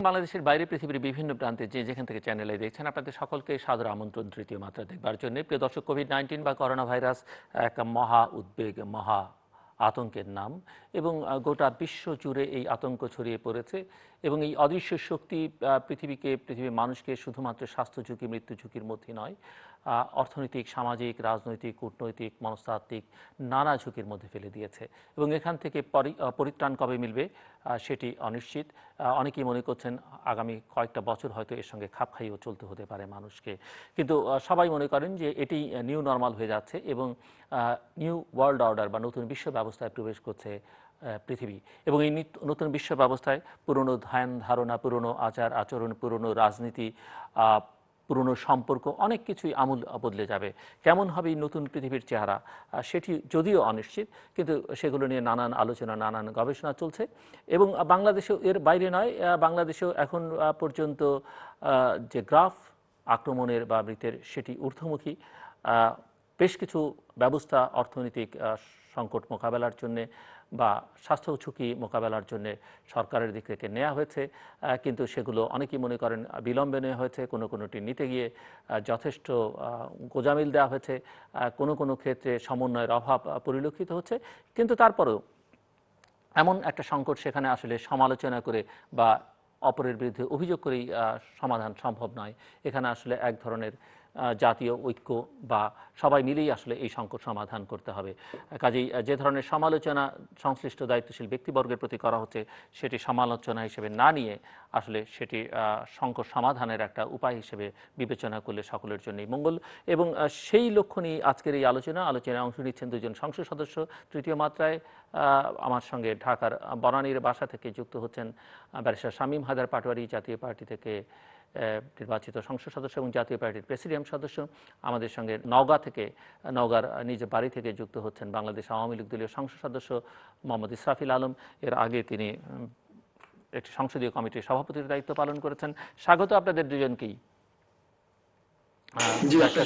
বাংলাদেশের বাইরে পৃথিবীর বিভিন্ন প্রান্তে যে যেখান থেকে চ্যানেলে দেখছেন আপনাদের সকলকে সাদর আমন্ত্রণ তৃতীয় মাত্রা দেখবার জন্য। প্রিয় দর্শক, কোভিড-19 বা করোনা ভাইরাস এক মহা উদ্বেগ, মহা আতঙ্কের নাম এবং গোটা বিশ্ব জুড়ে এই আতঙ্ক ছড়িয়ে পড়েছে এবং এই অদৃশ্য শক্তি পৃথিবীর মানুষকে শুধুমাত্র স্বাস্থ্য ঝুঁকি, মৃত্যু ঝুঁকির মধ্যে নয়, অর্থনৈতিক, সামাজিক, রাজনৈতিক, কূটনৈতিক, মনস্তাত্ত্বিক নানা ঝুঁকির মধ্যে ফেলে দিয়েছে এবং এখান থেকে পরিত্রাণ কবে মিলবে সেটি অনিশ্চিত। অনেকেই মনে করছেন আগামী কয়েকটা বছর হয়তো এর সঙ্গে খাপ খাইয়েও চলতে হতে পারে মানুষকে, কিন্তু সবাই মনে করেন যে এটি নিউ নর্মাল হয়ে যাচ্ছে এবং নিউ ওয়ার্ল্ড অর্ডার বা নতুন বিশ্ব ব্যবস্থায় প্রবেশ করছে পৃথিবী এবং এই নতুন বিশ্ব ব্যবস্থায় পুরনো ধ্যান ধারণা, পুরনো আচার আচরণ, পুরনো রাজনীতি, পুরনো সম্পর্ক অনেক কিছুই আমূল বদলে যাবে। কেমন হবে এই নতুন পৃথিবীর চেহারা সেটি যদিও অনিশ্চিত, কিন্তু সেগুলো নিয়ে নানান আলোচনা, নানান গবেষণা চলছে এবং বাংলাদেশেও এর বাইরে নয়। বাংলাদেশেও এখন পর্যন্ত যে গ্রাফ আক্রমণের বা মৃতের সেটি ঊর্ধ্বমুখী। বেশ কিছু ব্যবস্থা অর্থনৈতিক সংকট মোকাবেলার জন্যে বা স্বাস্থ্য ঝুঁকি মোকাবেলার জন্য সরকারের দিক থেকে নেওয়া হয়েছে, কিন্তু সেগুলো অনেকেই মনে করেন বিলম্বে নেওয়া হয়েছে, কোনোটি নিতে গিয়ে যথেষ্ট গোঁজামিল দেওয়া হয়েছে, কোনো ক্ষেত্রে সমন্বয়ের অভাব পরিলক্ষিত হচ্ছে। কিন্তু তারপরেও এমন একটা সংকট সেখানে আসলে সমালোচনা করে বা অপরের বিরুদ্ধে অভিযোগ করেই সমাধান সম্ভব নয়। এখানে আসলে এক ধরনের জাতীয় ঐক্য বা সবাই মিলেই আসলে এই সংকট সমাধান করতে হবে। কাজেই যে ধরনের সমালোচনা সংশ্লিষ্ট দায়িত্বশীল ব্যক্তিবর্গের প্রতি করা হচ্ছে সেটি সমালোচনা হিসেবে না নিয়ে আসলে সেটি সংকট সমাধানের একটা উপায় হিসেবে বিবেচনা করলে সকলের জন্যই মঙ্গল। এবং সেই লক্ষ্য নিয়ে আজকের এই আলোচনায় অংশ নিচ্ছেন দুজন সংসদ সদস্য তৃতীয় মাত্রায়। আমার সঙ্গে ঢাকার বনানীর বাসা থেকে যুক্ত হচ্ছেন ব্যারিস্টার শামীম হায়দার পাটোয়ারী, জাতীয় পার্টি থেকে নির্বাচিত সংসদ সদস্য এবং জাতীয় পার্টির প্রেসিডিয়াম সদস্য। আমাদের সঙ্গে নওগাঁর নিজ বাড়ি থেকে যুক্ত হচ্ছেন বাংলাদেশ আওয়ামী লীগ দলীয় সংসদ সদস্য মোহাম্মদ ইসরাফিল আলম। এর আগে তিনি একটি সংসদীয় কমিটির সভাপতির দায়িত্ব পালন করেছেন। স্বাগত আপনাদের দুজনকেই,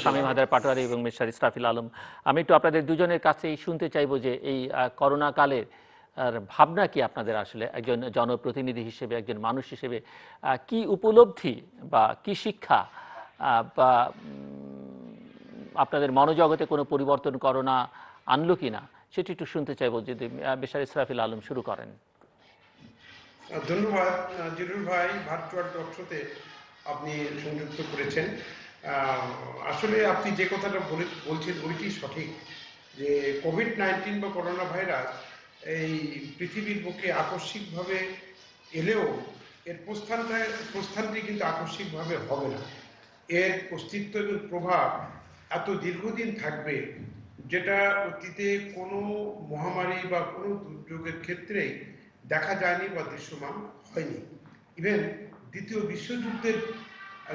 শামীম হায়দার পাটোয়ারী এবং মিস্টার ইসরাফিল আলম। আমি একটু আপনাদের দুজনের কাছেই শুনতে চাইবো যে এই করোনা কালের ভাবনা কি আপনাদের, আসলে একজন জনপ্রতিনিধি হিসেবে, একজন মানুষ হিসেবে কি উপলব্ধি বা কি শিক্ষা বা আপনাদের মনোজগতে কোনো পরিবর্তন করোনা আনলো কি না সেটি একটু শুনতে চাইবো। যদি মিস্টার ইসরাফিল আলম শুরু করেন। ধন্যবাদ জিরুল ভাই, ভার্চুয়াল টকশোতে আপনি সংযুক্ত করেছেন। আসলে আপনি যে কথাটা বলছেন ওইটি সঠিক, যে কোভিড-19 বা করোনা ভাইরাস এই পৃথিবীর বুকে আকস্মিকভাবে এলেও এর প্রস্থানটি কিন্তু আকস্মিকভাবে হবে না। এর অস্তিত্ব এবং প্রভাব এত দীর্ঘদিন থাকবে, যেটা অতীতে কোনো মহামারী বা কোনো দুর্যোগের ক্ষেত্রেই দেখা যায়নি বা দৃশ্যমান হয়নি। ইভেন দ্বিতীয় বিশ্বযুদ্ধের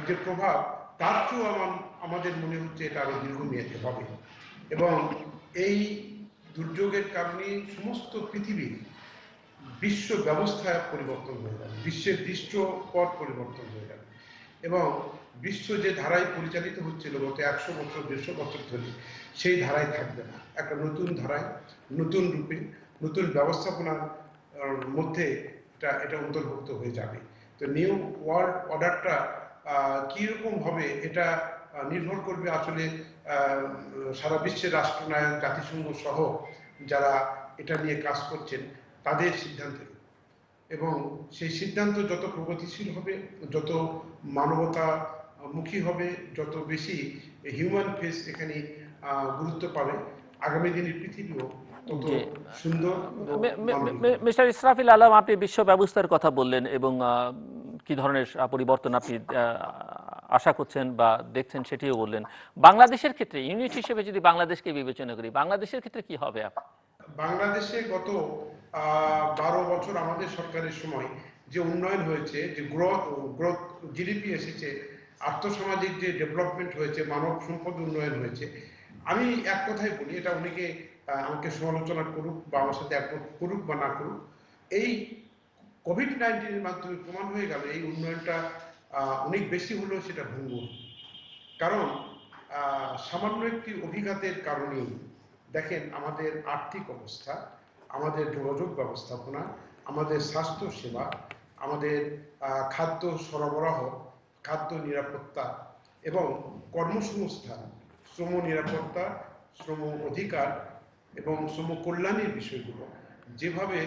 যে প্রভাব, তার চেয়েও আমাদের মনে হচ্ছে এটা আরো দীর্ঘমেয়াদী হবে এবং এই দুর্যোগের কারণে সমস্ত পৃথিবীর বিশ্ব ব্যবস্থায় পরিবর্তন হয়ে যাবে, বিশ্বের দৃশ্যপট পরিবর্তন হয়ে যাবে এবং বিশ্ব যে ধারায় পরিচালিত হচ্ছিল গত 100 বছর 150 বছর ধরে, সেই ধারায় থাকবে না। একটা নতুন ধারায়, নতুন রূপে, নতুন ব্যবস্থাপনার মধ্যে এটা অন্তর্ভুক্ত হয়ে যাবে। তো নিউ ওয়ার্ল্ড অর্ডারটা কীরকম হবে এটা নির্ভর করবে আসলে সারা বিশ্বের রাষ্ট্রনায়ক, জাতিসংঘ সহ যারা এটা নিয়ে কাজ করছেন তাদের সিদ্ধান্তের। এবং সেই সিদ্ধান্ত যত প্রগতিশীল হবে, যত মানবতামুখী হবে, যত বেশি হিউম্যান ফেস এখানে গুরুত্ব পাবে, আগামী দিনের পৃথিবীও তত সুন্দর। মিস্টার ইসরাফিল আলম, আপনি বিশ্ব ব্যবস্থার কথা বললেন এবং কি ধরনের পরিবর্তন আপনি আশা করছেন বা দেখছেন সেটিও বললেন। বাংলাদেশের ক্ষেত্রে ইউনিট হিসেবে যদি বাংলাদেশকে বিবেচনা করি, বাংলাদেশের ক্ষেত্রে কি হবে? বাংলাদেশে গত 12 বছর আমাদের সরকারের সময় যে উন্নয়ন হয়েছে, যে গ্রোথ জিডিপি এসেছে, আর্থসামাজিক যে ডেভেলপমেন্ট হয়েছে, মানব সম্পদ উন্নয়ন হয়েছে, আমি এক কথাই বলি, এটা অনেকে আমাকে সমালোচনা করুক বা আমার সাথে একমত করুক বা না করুক, এই কোভিড-19 মাধ্যমে প্রমাণ হয়ে গেল এই উন্নয়নটা অনেক বেশি হলেও সেটা ভঙ্গুর। কারণ সামান্য একটি অভিঘাতের কারণেই দেখেন আমাদের আর্থিক অবস্থা, আমাদের যোগাযোগ ব্যবস্থাপনা, আমাদের স্বাস্থ্য সেবা আমাদের খাদ্য সরবরাহ, খাদ্য নিরাপত্তা এবং কর্মসংস্থান, শ্রম নিরাপত্তা, শ্রম অধিকার এবং শ্রম কল্যাণের বিষয়গুলো যেভাবে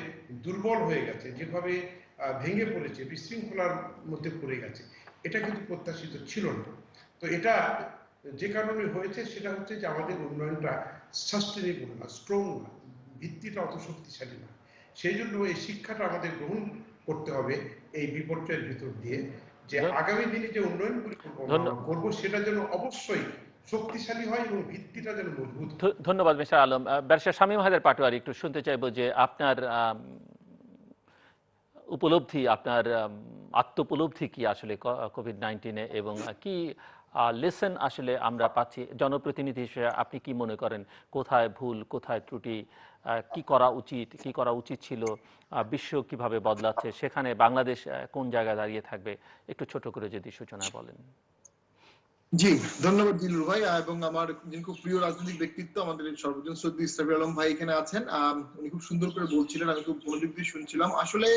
দুর্বল হয়ে গেছে, যেভাবে ভেঙে পড়েছে, বিশৃঙ্খলার মধ্যে পড়ে গেছে, এটা কিন্তু প্রত্যাশিত ছিল না। তো এটা যে কারণে হয়েছে সেটা হচ্ছে যে আমাদের উন্নয়নটা সাস্টেনেবল না, স্ট্রং না, ভিত্তিটা অত শক্তিশালী না। সেই জন্য এই শিক্ষাটা আমাদের গ্রহণ করতে হবে এই বিপর্যয়ের ভিতর দিয়ে, যে আগামী দিনে যে উন্নয়নগুলি আমরা করবো সেটা যেন অবশ্যই শক্তিশালী হয় এবং ভিত্তিটা যেন মজবুত হয়। ধন্যবাদ মিস্টার আলম। ব্যারিস্টার শামীম হায়দার পাটোয়ারি, একটু শুনতে চাইবো যে আপনার উপলব্ধি, আপনার আত্মোপলব্ধি কি আসলে কোভিড-19 এবং কি লেসন আসলে আমরা পাচ্ছি। জনপ্রতিনিধি হিসেবে আপনি কি মনে করেন, কোথায় ভুল, কোথায় ত্রুটি, কি করা উচিত, কি করা উচিত ছিল, বিশ্ব কিভাবে বদলাচ্ছে, সেখানে বাংলাদেশ কোন জায়গায় দাঁড়িয়ে থাকবে, একটু ছোট করে যদি সূচনা বলেন। জি, ধন্যবাদ জিলুর ভাই। এবং আমার যিনি খুব প্রিয় রাজনৈতিক ব্যক্তিত্ব, আমাদের সর্বজন শ্রদ্ধেয় ইসরাফিল আলম ভাই এখানে আছেন। উনি খুব সুন্দর করে বলছিলেন, আমি খুব মনোযোগ দিয়ে শুনছিলাম। আসলে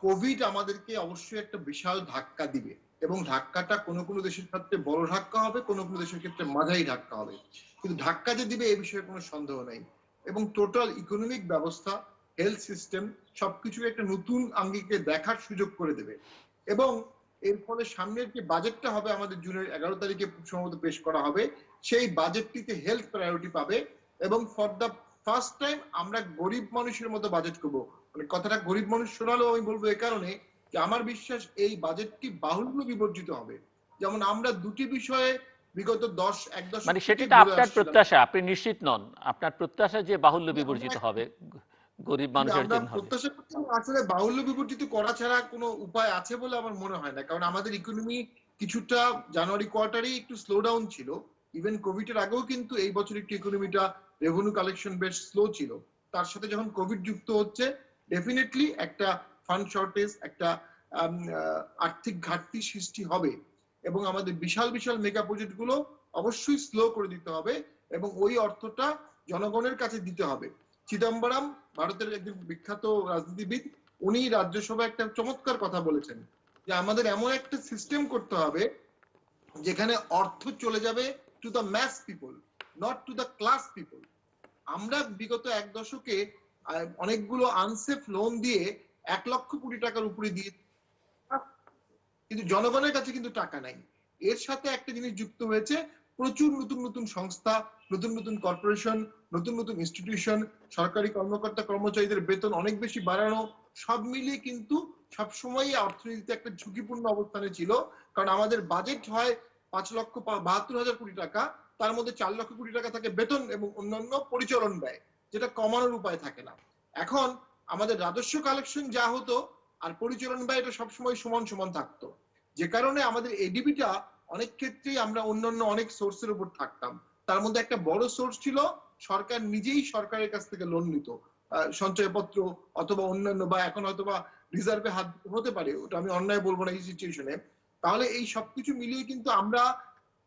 কোভিড আমাদেরকে অবশ্যই একটা বিশাল ধাক্কা দিবে, এবং ধাক্কাটা কোনো কোনো দেশের ক্ষেত্রে বড় ধাক্কা হবে, কোনো কোনো দেশের ক্ষেত্রে মাঝারি ধাক্কা হবে, কিন্তু ধাক্কা যে দিবে এই বিষয়ে কোনো সন্দেহ নেই। এবং টোটাল ইকোনমিক ব্যবস্থা, হেলথ সিস্টেম সবকিছু একটা নতুন আঙ্গিকে দেখার সুযোগ করে দেবে। এবং এর ফলে সামনের যে বাজেটটা হবে আমাদের জুনের 11 তারিখে সম্ভবত পেশ করা হবে, সেই বাজেটটিতে হেলথ প্রায়োরিটি পাবে। এবং ফর দ্য ফার্স্ট টাইম আমরা গরিব মানুষের মতো বাজেট করবো। মানে কথাটা গরিব মানুষ শোনালেও আমি বলবো এ কারণে যে আমার বিশ্বাস এই বাজেটটি বাহুল্য বিবর্জিত হবে। যেমন আমরা দুটি বিষয়ে বিগত 1 দশক মানে থেকে সেটা বলে আপনার আসছিলাম। প্রত্যাশা, আপনি নিশ্চিত নন, আপনার প্রত্যাশা যে বাহুল্য বিবর্জিত হবে গরিব মানুষের আমরা জন্য হবে। প্রত্যাশা করছি, আসলে বাহুল্য বিবর্জিত করা ছাড়া কোনো উপায় আছে বলে আমার মনে হয় না। কারণ আমাদের ইকোনমি কিছুটা জানুয়ারি কোয়ার্টারে একটু স্লো ডাউন ছিল। ইভেন কোভিড এর আগেও কিন্তু এই বছর একটু ইকোনমিটা, রেভিনিউ কালেকশন বেশ স্লো ছিল। তার সাথে যখন কোভিড যুক্ত হচ্ছে, ডেফিনেটলি একটা ফান্ড শর্টেজ, একটা আর্থিক ঘাটতি সৃষ্টি হবে। এবং আমাদের বিশাল বিশাল মেগা প্রজেক্ট গুলো অবশ্যই স্লো করে দিতে হবে, এবং ওই অর্থটা জনগণের কাছে দিতে হবে। চিদম্বরম, ভারতের একজন বিখ্যাত রাজনীতিবিদ, উনি রাজ্যসভায় একটা চমৎকার কথা বলেছেন যে আমাদের এমন একটা সিস্টেম করতে হবে যেখানে অর্থ চলে যাবে to the mass people, not to the class people. আমরা বিগত 1 দশকে অনেকগুলো আনসেফ লোন দিয়ে 1 লক্ষ কোটি টাকার উপরে দিয়ে, কিন্তু জনগণের কাছে কিন্তু টাকা নাই। এর সাথে একটা জিনিস যুক্ত হয়েছে, প্রচুর নতুন নতুন সংস্থা, নতুন নতুন কর্পোরেশন, নতুন নতুন ইনস্টিটিউশন, সরকারি কর্মকর্তা কর্মচারীদের বেতন অনেক বেশি বাড়ানো, সব মিলিয়ে কিন্তু সবসময় অর্থনীতিতে একটা ঝুঁকিপূর্ণ অবস্থানে ছিল। কারণ আমাদের বাজেট হয় 5,72,000 কোটি টাকা, তার মধ্যে 4 লক্ষ কোটি টাকা থাকে বেতন এবং অন্যান্য পরিচালন ব্যয়, যেটা কমানোর উপায় থাকে না। এখন আমাদের রাজস্ব কালেকশন যা হতো আর পরিচালন ব্যয়, এটা সবসময় সমান সমান থাকতো, যে কারণে আমাদের এডিবিটা অনেক ক্ষেত্রেই আমরা অন্যান্য অনেক সোর্সের উপর থাকতাম। তার মধ্যে একটা বড় সোর্স ছিল সরকার নিজেই সরকারের কাছ থেকে লোন নিত, সঞ্চয়পত্র অথবা অন্যান্য, বা এখন হয়তোবা রিজার্ভে হাত হতে পারে, ওটা আমি অন্যায় বলবো না এই সিচুয়েশনে। তাহলে এই সবকিছু মিলিয়ে কিন্তু আমরা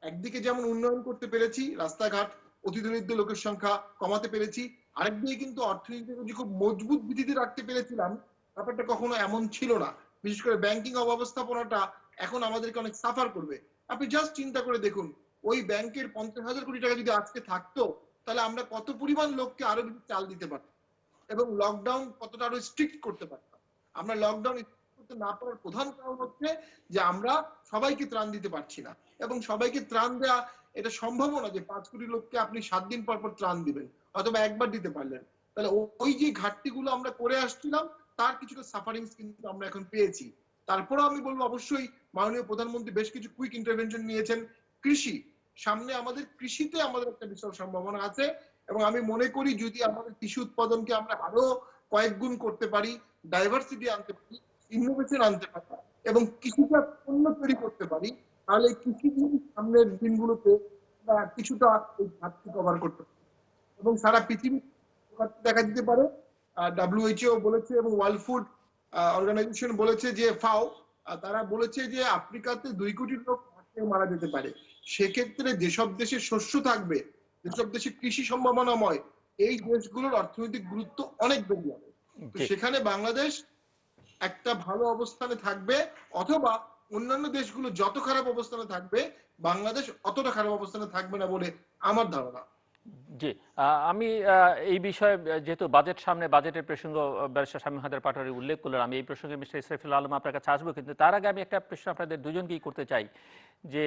একদিকে যেমন উন্নয়ন করতে পেরেছি, রাস্তাঘাট, অতি দরিদ্র লোকের সংখ্যা কমাতে পেরেছি, আরেকদিকে কিন্তু অর্থনীতিকে খুব মজবুত ভিত্তিতে রাখতে পেরেছিলাম। ব্যাপারটা কখনো এমন ছিল না। বিশেষ করে ব্যাংকিং অব্যবস্থাপনাটা এখন আমাদেরকে অনেক সাফার করবে। আপনি জাস্ট চিন্তা করে দেখুন, ওই ব্যাংকের 50,000 কোটি টাকা যদি আজকে থাকতো, তাহলে আমরা কত পরিমাণ লোককে আরো বেশি চাল দিতে পারতাম, এবং লকডাউন কতটা আরো স্ট্রিক্ট করতে পারতাম। আমরা লকডাউন করতে না পারার প্রধান কারণ হচ্ছে যে আমরা সবাইকে ত্রাণ দিতে পারছি না। এবং সবাইকে ত্রাণ দেওয়া এটা সম্ভব না যে 5 কোটি লোককে আপনি 7 দিন পর পর ত্রাণ দিবেন, অথবা একবার দিতে পারলেন। তাহলে ওই যে ঘাটতিগুলো আমরা করে আসছিলাম, তার কিছুটা সাফারিংস কিন্তু আমরা এখন পেয়েছি। তারপরেও আমি বলবো, অবশ্যই মাননীয় প্রধানমন্ত্রী বেশ কিছু কুইক ইন্টারভেনশন নিয়েছেন। কৃষি, সামনে আমাদের কৃষিতে আমাদের একটা বিশাল সম্ভাবনা আছে, এবং আমি মনে করি যদি আমাদের কৃষি উৎপাদনকে আমরা আরো কয়েক গুণ করতে পারি, ডাইভার্সিটি আনতে পারি, ইনোভেশন আনতে পারি, এবং কৃষিটা পণ্য তৈরি করতে পারি, তাহলে কৃষি সামনের দিনগুলোতে কিছুটা এই ঘাটতি কভার করতে পারি। এবং সারা পৃথিবী দেখা দিতে পারে। WHO বলেছে এবং ওয়ার্ল্ড ফুড অর্গানাইজেশন বলেছে যে ফাও, তারা বলেছে যে আফ্রিকাতে 2 কোটি লোক মারা যেতে পারে। সেক্ষেত্রে যেসব দেশে শস্য থাকবে, যেসব দেশে কৃষি সম্ভাবনাময়, এই দেশগুলোর অর্থনৈতিক গুরুত্ব অনেক বেড়ে যাবে। তো সেখানে বাংলাদেশ একটা ভালো অবস্থানে থাকবে, অথবা অন্যান্য দেশগুলো যত খারাপ অবস্থানে থাকবে বাংলাদেশ অতটা খারাপ অবস্থানে থাকবে না বলে আমার ধারণা। জি, আমি এই বিষয়ে যেহেতু বাজেট সামনে, বাজেটের প্রসঙ্গ ব্যারিস্টার শামীম হায়দার পাটোয়ারি উল্লেখ করলেন, আমি এই প্রসঙ্গে মিস্টার ইসরাফিল আলম আপনার কাছে আসবো, কিন্তু তার আগে আমি একটা প্রশ্ন আপনাদের দুজনকেই করতে চাই যে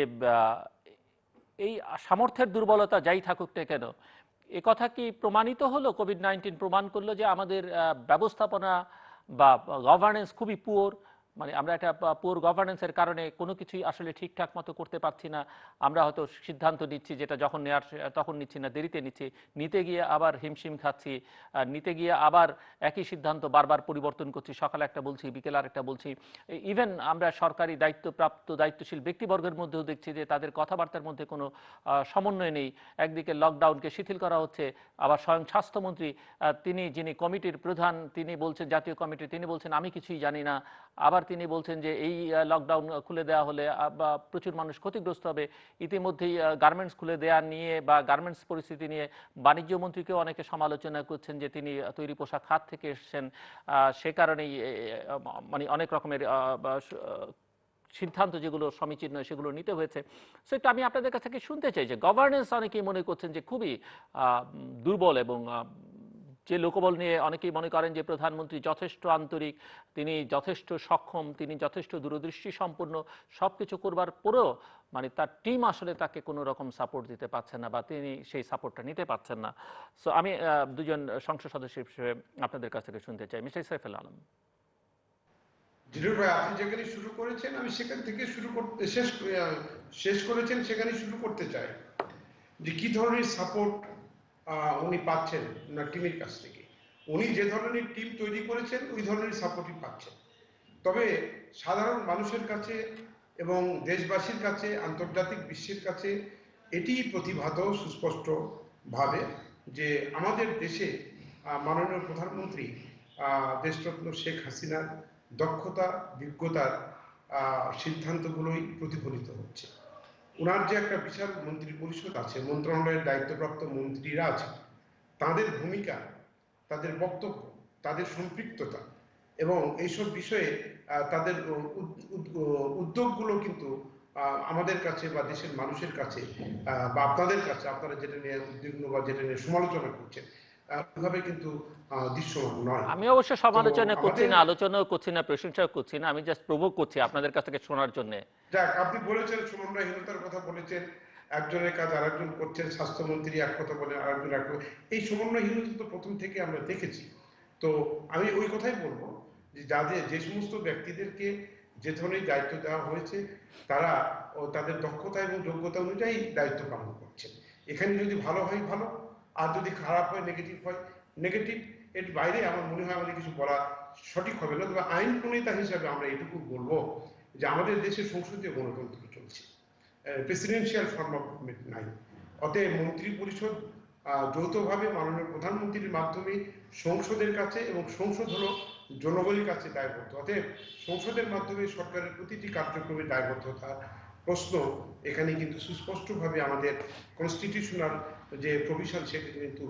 এই সামর্থ্যের দুর্বলতা যাই থাকুক না কেন, এ কথা কি প্রমাণিত হলো? কোভিড-19 প্রমাণ করলো যে আমাদের ব্যবস্থাপনা বা গভর্নেন্স খুবই পুয়ার, মানে আমরা একটা পুয়ার গভর্নেন্সের কারণে কোনো কিছুই আসলে ঠিকঠাক মতো করতে পারছি না। আমরা হয়তো সিদ্ধান্ত নিচ্ছি যেটা যখন নেওয়ার তখন নিচ্ছি না, দেরিতে নিচ্ছি, নিতে গিয়ে আবার হিমশিম খাচ্ছি, নিতে গিয়ে আবার একই সিদ্ধান্ত বারবার পরিবর্তন করছি, সকালে একটা বলছি বিকেল আর একটা বলছি। ইভেন আমরা সরকারি দায়িত্বপ্রাপ্ত দায়িত্বশীল ব্যক্তিবর্গের মধ্যেও দেখছি যে তাদের কথাবার্তার মধ্যে কোনো সমন্বয় নেই। একদিকে লকডাউনকে শিথিল করা হচ্ছে, আবার স্বয়ং স্বাস্থ্যমন্ত্রী তিনি, যিনি কমিটির প্রধান, তিনি বলছেন, জাতীয় কমিটি, তিনি বলছেন আমি কিছুই জানি না। আবার তিনি বলছেন যে এই লকডাউন খুলে দেওয়া হলে বা প্রচুর মানুষ ক্ষতিগ্রস্ত হবে। ইতিমধ্যেই গার্মেন্টস খুলে দেওয়া নিয়ে বা গার্মেন্টস পরিস্থিতি নিয়ে বাণিজ্য মন্ত্রীকেও অনেকে সমালোচনা করছেন যে তিনি তৈরি পোশাক খাত থেকে এসেছেন, সে কারণেই মানে অনেক রকমের সিদ্ধান্ত যেগুলো সমীচীন নয় সেগুলো নিতে হয়েছে। সো একটু আমি আপনাদের কাছ থেকে শুনতে চাই যে গভর্নেন্স অনেকেই মনে করছেন যে খুবই দুর্বল, এবং যে লোকবল নিয়ে অনেকেই মনে করেন যে প্রধানমন্ত্রী যথেষ্ট আন্তরিক, তিনি যথেষ্ট সক্ষম, তিনি যথেষ্ট দূরদৃষ্টি সম্পন্ন, সব কিছু করবার পরেও মানে তার টিম আসলে তাকে কোনো রকম সাপোর্ট দিতে পারছে না বা তিনি সেই সাপোর্টটা নিতে পারছেন না। সো আমি দুজন সংসদ সদস্য হিসেবে আপনাদের কাছ থেকে শুনতে চাই। মিস্টার ইসরাফিল আলম। জিরুর ভাই, আপনি যেখানে শুরু করেছেন আমি সেখান থেকে শুরু করতে শেষ করেছেন সেখানে শুরু করতে চাই যে কি ধরনের সাপোর্ট উনি পাচ্ছেন ওনার টিমের কাছ থেকে। উনি যে ধরনের টিম তৈরি করেছেন ওই ধরনের সাপোর্টই পাচ্ছেন। তবে সাধারণ মানুষের কাছে এবং দেশবাসীর কাছে, আন্তর্জাতিক বিশ্বের কাছে এটি প্রতিভাত সুস্পষ্ট ভাবে যে আমাদের দেশে মাননীয় প্রধানমন্ত্রী দেশরত্ন শেখ হাসিনার দক্ষতা, বিজ্ঞতার সিদ্ধান্তগুলোই প্রতিফলিত হচ্ছে। ওনার যে একটা বিশাল মন্ত্রী পরিষদ আছে, মন্ত্রণালয়ের দায়িত্বপ্রাপ্ত মন্ত্রীরা আছে, তাদের ভূমিকা, তাদের বক্তব্য, তাদের সম্পৃক্ততা এবং এইসব বিষয়ে তাদের উদ্যোগগুলো কিন্তু আমাদের কাছে বা দেশের মানুষের কাছে বা আপনাদের কাছে, আপনারা যেটা নিয়ে উদ্বিগ্ন বা যেটা নিয়ে সমালোচনা করছেন, ওইভাবে কিন্তু দৃশ্যমান নয়। আমি অবশ্য তো সমালোচনা করছি আমাদের, না, আলোচনাও করছি না, প্রশংসাও করছি না, আমি জাস্ট প্রভোগ করছি আপনাদের কাছ থেকে শোনার জন্য। যাক, আপনি বলেছেন সমন্বয়হীনতার কথা বলেছেন, একজনের কাজ আরেকজন করছেন, স্বাস্থ্যমন্ত্রী এক কথা বলেন আরেকজন এক কথা। এই সমন্বয়হীনতা তো প্রথম থেকে আমরা দেখেছি। তো আমি ওই কথাই বলবো যে যে সমস্ত ব্যক্তিদেরকে যে ধরনের দায়িত্ব দেওয়া হয়েছে তারা তাদের দক্ষতা এবং যোগ্যতা অনুযায়ী দায়িত্ব পালন করছে। এখানে যদি ভালো হয় ভালো, আর যদি খারাপ হয়, নেগেটিভ হয় নেগেটিভ। এর বাইরে আমার মনে হয় আমাদের কিছু বলা সঠিক হবে না। তবে আইন প্রণেতা হিসাবে আমরা এটুকু বলবো যে আমাদের দেশে সংসদীয় গণতন্ত্র চলছে, প্রেসিডেন্সিয়াল ফর্ম অফ গভর্নমেন্ট নাই। অতএব মন্ত্রী পরিষদ যৌথভাবে মাননীয় প্রধানমন্ত্রীর মাধ্যমে সংসদের কাছে, এবং সংসদ হলো জনগণের কাছে দায়বদ্ধ। অতএব সংসদের মাধ্যমে সরকারের প্রতিটি কার্যক্রমে দায়বদ্ধতার প্রশ্ন এখানে কিন্তু সুস্পষ্টভাবে আমাদের কনস্টিটিউশনাল যে প্রভিশন সেটা কিন্তু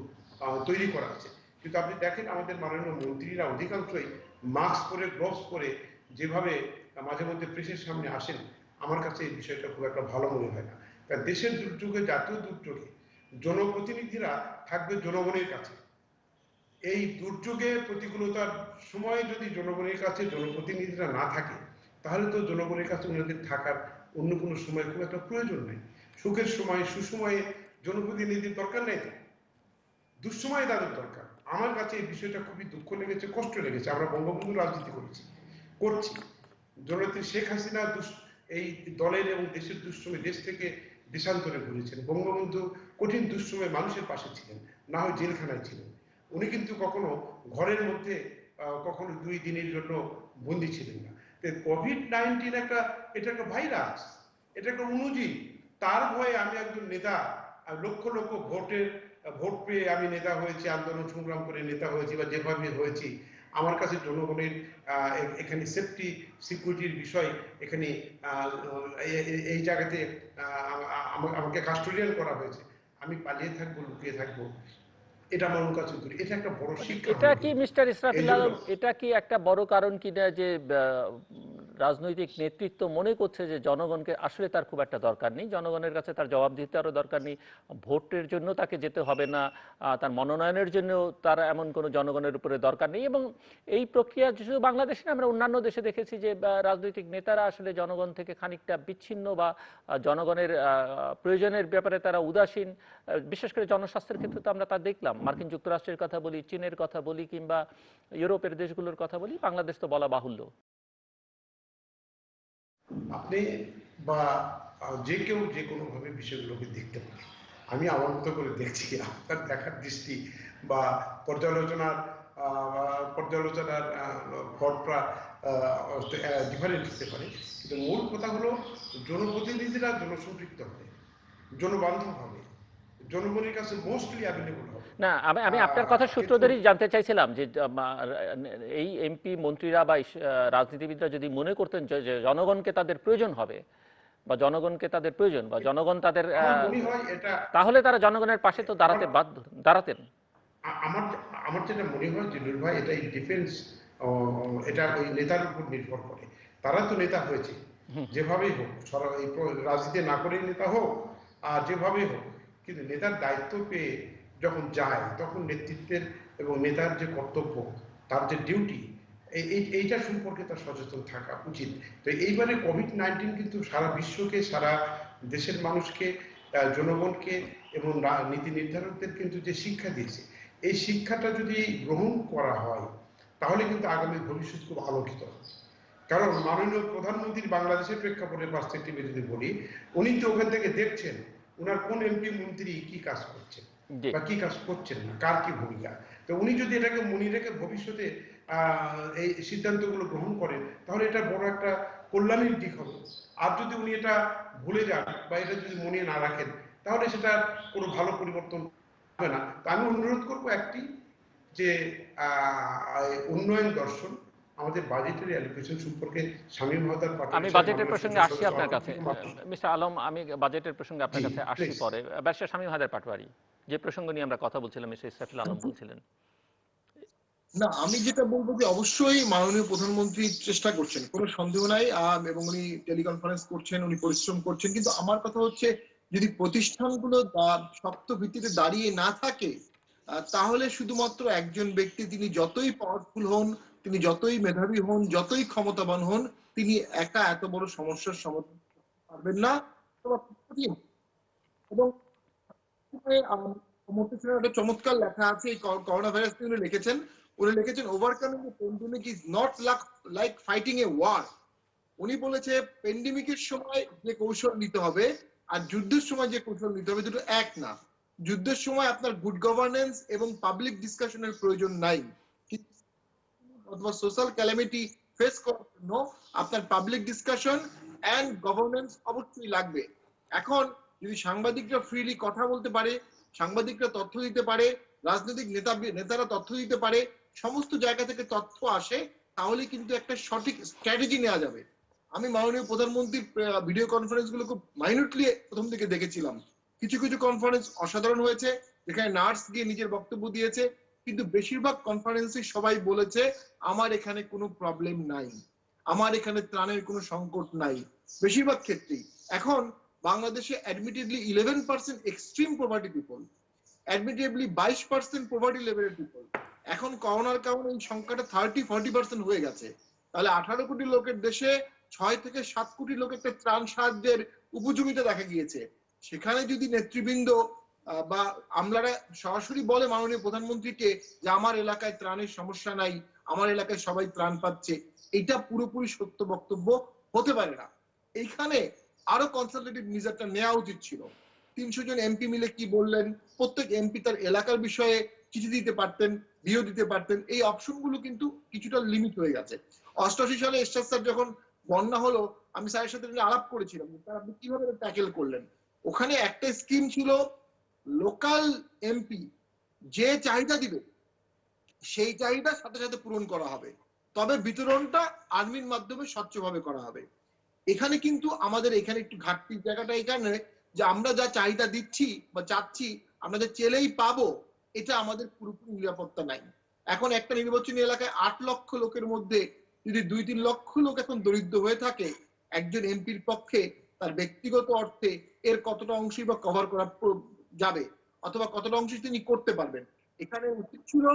তৈরি করা আছে। কিন্তু আপনি দেখেন আমাদের মাননীয় মন্ত্রীরা অধিকাংশই মাস্ক পরে, গ্লোভস পরে যেভাবে মাঝে মধ্যে প্রেসের সামনে আসেন, আমার কাছে এই বিষয়টা খুব একটা ভালো মনে হয় না। কারণ দেশের দুর্যোগে, জাতীয় দুর্যোগে জনপ্রতিনিধিরা থাকবে জনগণের কাছে। এই দুর্যোগে প্রতিকূলতার সময় যদি জনগণের কাছে জনপ্রতিনিধিরা না থাকে, তাহলে তো জনগণের কাছে ওনাদের থাকার অন্য কোনো সময় খুব একটা প্রয়োজন নেই। সুখের সময়, সুসময়ে জনপ্রতিনিধির দরকার নেই, দুঃসময়ে তাদের দরকার। আমার কাছে এই বিষয়টা খুবই দুঃখ লেগেছে, কষ্ট লেগেছে। আমরা বঙ্গবন্ধু রাজনীতি করছি, জননেত্রী শেখ হাসিনা এই দলের এবং দেশের দুঃসময় দেশ থেকে দেশান্তরে ঘুরেছেন। বঙ্গবন্ধু কঠিন দুঃসময়ে মানুষের পাশে ছিলেন, না হয় জেলখানায় ছিলেন। উনি কিন্তু কখনো ঘরের মধ্যে কখনো 2 দিনের জন্য বন্দী ছিলেন না। কোভিড-19 এটা একটা ভাইরাস, এটা একটা অনুজীব। তার ভয়ে আমি একজন নেতা, লক্ষ লক্ষ ভোট পেয়ে আমি নেতা হয়েছি, আন্দোলন সংগ্রাম করে নেতা হয়েছি বা যেভাবে হয়েছি, আমার কাছে জনগণের এখানে সেফটি সিকিউরিটির বিষয়, এখানে এই জায়গাতে আমাকে কাস্টোডিয়ান করা হয়েছে, আমি পালিয়ে থাকবো, লুকিয়ে থাকবো, এটা আমার কাছে দূর, এটা একটা বড় মানে শিক্ষা এটা হলো কি কিন্তু। মিস্টার এই ইসরাফিল জন্য আলম, এটা কি একটা বড় কারণ কিনা যে রাজনৈতিক নেতৃত্ব মনে করছে যে জনগণকে আসলে তার খুব একটা দরকার নেই, জনগণের কাছে তার জবাব দিতে আরও দরকার নেই, ভোটের জন্য তাকে যেতে হবে না, তার মনোনয়নের জন্য তার এমন কোনো জনগণের উপরে দরকার নেই। এবং এই প্রক্রিয়া শুধু বাংলাদেশে না, আমরা অন্যান্য দেশে দেখেছি যে রাজনৈতিক নেতারা আসলে জনগণ থেকে খানিকটা বিচ্ছিন্ন বা জনগণের প্রয়োজনের ব্যাপারে তারা উদাসীন। বিশেষ করে জনস্বাস্থ্যের ক্ষেত্রে তো আমরা তা দেখলাম, মার্কিন যুক্তরাষ্ট্রের কথা বলি, চীনের কথা বলি, কিংবা ইউরোপের দেশগুলোর কথা বলি, বাংলাদেশ তো বলা বাহুল্য। আপনি বা যে কেউ যে কোনোভাবে বিষয়গুলোকে দেখতে পারে। আমি আমার মতো করে দেখছি, আপনার দেখার দৃষ্টি বা পর্যালোচনার পর্যালোচনার ভরটা ডিফারেন্ট হতে পারে, কিন্তু মূল কথা হলো জনপ্রতিনিধিরা জনসম্পৃক্ত হবে, জনবান্ধব হবে, জনগণের কাছে মোস্টলি অ্যাভেলেবল হবে। না, আমি আমি আপনার কথার সূত্র কিন্তু ধরেই জানতে চাইছিলাম যে এই এমপি মন্ত্রীরা বা রাজনীতিবিদরা যদি মনে করতেন যে জনগণকে তাদের প্রয়োজন হবে বা জনগণকে তাদের প্রয়োজন বা জনগণ তাদের, আমার মনে হয় এটা তাহলে তারা জনগণের পাশে তো আমার দাঁড়াতেন। আমার আমার যেটা মনে হয় যে নূর ভাই, এটা ডিফেন্স, এটা ওই নেতার উপর নির্ভর করে। তারা তো নেতা হয়েছে যেভাবেই হোক, এই রাজনীতি না করেই নেতা হোক আর যেভাবেই হোক, কিন্তু নেতার দায়িত্ব পেয়ে যখন যায় তখন নেতৃত্বের এবং নেতার যে কর্তব্য, তার যে ডিউটি, এইটা সম্পর্কে তার সচেতন থাকা উচিত। তো এইবারে কোভিড-19 কিন্তু সারা বিশ্বকে, সারা দেশের মানুষকে, জনগণকে এবং নীতি নির্ধারকদের কিন্তু যে শিক্ষা দিয়েছে, এই শিক্ষাটা যদি গ্রহণ করা হয় তাহলে কিন্তু আগামী ভবিষ্যৎ খুব আলোকিত হবে। কারণ মাননীয় প্রধানমন্ত্রীর বাংলাদেশের প্রেক্ষাপটের পার্সপেক্টিভে যদি বলি, উনি তো ওখান থেকে দেখছেন ওনার কোন এমপি মন্ত্রী কি কাজ করছেন জি। বা কি কাজ করছেন না, কার কি ভূমিকা। তো উনি যদি এটাকে মনে রেখে ভবিষ্যতে এই সিদ্ধান্তগুলো গ্রহণ করেন, তাহলে এটা বড় একটা কল্যাণের দিক হবে। আর যদি উনি এটা ভুলে যান বা এটা যদি মনে না রাখেন, তাহলে সেটা কোনো ভালো পরিবর্তন হবে না। তো আমি অনুরোধ করবো একটি, যে উন্নয়ন দর্শন, আমাদের বাজেটের অ্যালোকেশন সম্পর্কে শামীম হায়দার পাটোয়ারি আমি সাহেব, বাজেটের মাননীয় প্রসঙ্গে সংসদ আসছি সদস্য আপনার কাছে, অর্থনীতি মাত্র। মিস্টার আলম, আমি বাজেটের প্রসঙ্গে আপনার জি কাছে আসছি প্লিজ। পরে। ব্যারিস্টার শামীম হায়দার পাটোয়ারি, যে প্রসঙ্গ নিয়ে আমরা কথা বলছিলাম, মিস্টার ইসরাফিল আলম বলছিলেন। না, আমি যেটা বলবো যে অবশ্যই মাননীয় প্রধানমন্ত্রী চেষ্টা করছেন, কোনো সন্দেহ নাই, এবং উনি টেলিকনফারেন্স করছেন, উনি পরিশ্রম করছেন, কিন্তু আমার কথা হচ্ছে যদি প্রতিষ্ঠানগুলো শক্ত ভিত্তিতে দাঁড়িয়ে না থাকে, তাহলে শুধুমাত্র একজন ব্যক্তি, তিনি যতই পাওয়ারফুল হন, তিনি যতই মেধাবী হন, যতই ক্ষমতাবান হন, তিনি একা এত বড় সমস্যার সমাধান করতে পারবেন না। এবং একটা চমৎকার লেখা আছে এই করোনা ভাইরাস নিয়ে লিখেছেন। উনি লিখেছেন, overcoming the pandemic is not like fighting a war. উনি বলেছে প্যান্ডেমিকের সময় যে কৌশল নিতে হবে আর যুদ্ধের সময় যে কৌশল নিতে হবে দুটো এক না। যুদ্ধের সময় আপনার গুড গভর্নেন্স এবং পাবলিক ডিসকাশনের প্রয়োজন নাই, অথবা সোশ্যাল ক্যালামিটি ফেস করার জন্য আপনার পাবলিক ডিসকাশন এন্ড গভর্নেন্স অবশ্যই লাগবে। এখন যদি সাংবাদিকরা ফ্রিলি কথা বলতে পারে, সাংবাদিকরা তথ্য দিতে পারে, রাজনৈতিক নেতারা তথ্য দিতে পারে, সমস্ত জায়গা থেকে তথ্য আসে, তাহলে কিন্তু একটা সঠিক স্ট্র্যাটেজি নেওয়া যাবে। আমি মাননীয় প্রধানমন্ত্রীর ভিডিও কনফারেন্স গুলো খুব মাইনুটলি প্রথম থেকে দেখেছিলাম। কিছু কিছু কনফারেন্স অসাধারণ হয়েছে, যেখানে নার্স গিয়ে নিজের বক্তব্য দিয়েছে, কিন্তু বেশিরভাগ কনফারেন্সে সবাই বলেছে আমার এখানে কোনো প্রবলেম নাই, আমার এখানে ত্রাণের কোনো সংকট নাই, বেশিরভাগ ক্ষেত্রেই। এখন বাংলাদেশে admittedly 11% extreme poverty people, admittedly 22% poverty লেভেলের পিপল। এখন করোনার কারণে এই সংখ্যাটা 30-40% হয়ে গেছে। তাহলে 18 কোটি লোকের দেশে 6 থেকে 7 কোটি লোক একটা ত্রাণ সাহায্যের উপযোগিতা দেখা গিয়েছে। সেখানে যদি নেতৃবৃন্দ বা আমলারা সরাসরি বলে মাননীয় প্রধানমন্ত্রীকে যে আমার এলাকায় ত্রাণের সমস্যা নাই, আমার এলাকায় সবাই ত্রাণ পাচ্ছে, এটা পুরোপুরি সত্য বক্তব্য হতে পারে না। এইখানে আরো কনসালটেটিভ মেজারটা নেওয়া উচিত ছিল। 300 জন এমপি মিলে কি বললেন, প্রত্যেক এমপি তার এলাকার বিষয়ে চিঠি দিতে পারতেন, ভিও দিতে পারতেন, এই অপশনগুলো কিন্তু কিছুটা লিমিট হয়ে গেছে। 88 সালে এরশাদ স্যার যখন বন্যা হলো, আমি স্যারের সাথে আলাপ করেছিলাম, স্যার আপনি কিভাবে ট্যাকেল করলেন। ওখানে একটা স্কিম ছিল, লোকাল এমপি যে চাহিদা দিবে সেই চাহিদা সাথে সাথে পূরণ করা হবে, তবে বিতরণটা আর্মির মাধ্যমে স্বচ্ছভাবে করা হবে। এখানে কিন্তু আমাদের এখানে একটু ঘাটতির জায়গাটা এখানে, যে আমরা যা চাহিদা দিচ্ছি বা চাচ্ছি, আমরা যে চেলেই পাবো, এটা আমাদের পুরোপুরি নিরাপত্তা নাই। এখন একটা নির্বাচনী এলাকায় 8 লক্ষ লোকের মধ্যে যদি 2-3 লক্ষ লোক এখন দরিদ্র হয়ে থাকে, একজন এমপির পক্ষে তার ব্যক্তিগত অর্থে এর কতটা অংশই বা কভার করা যাবে, অথবা কতটা অংশ তিনি করতে পারবেন। এখানে উচিত ছিল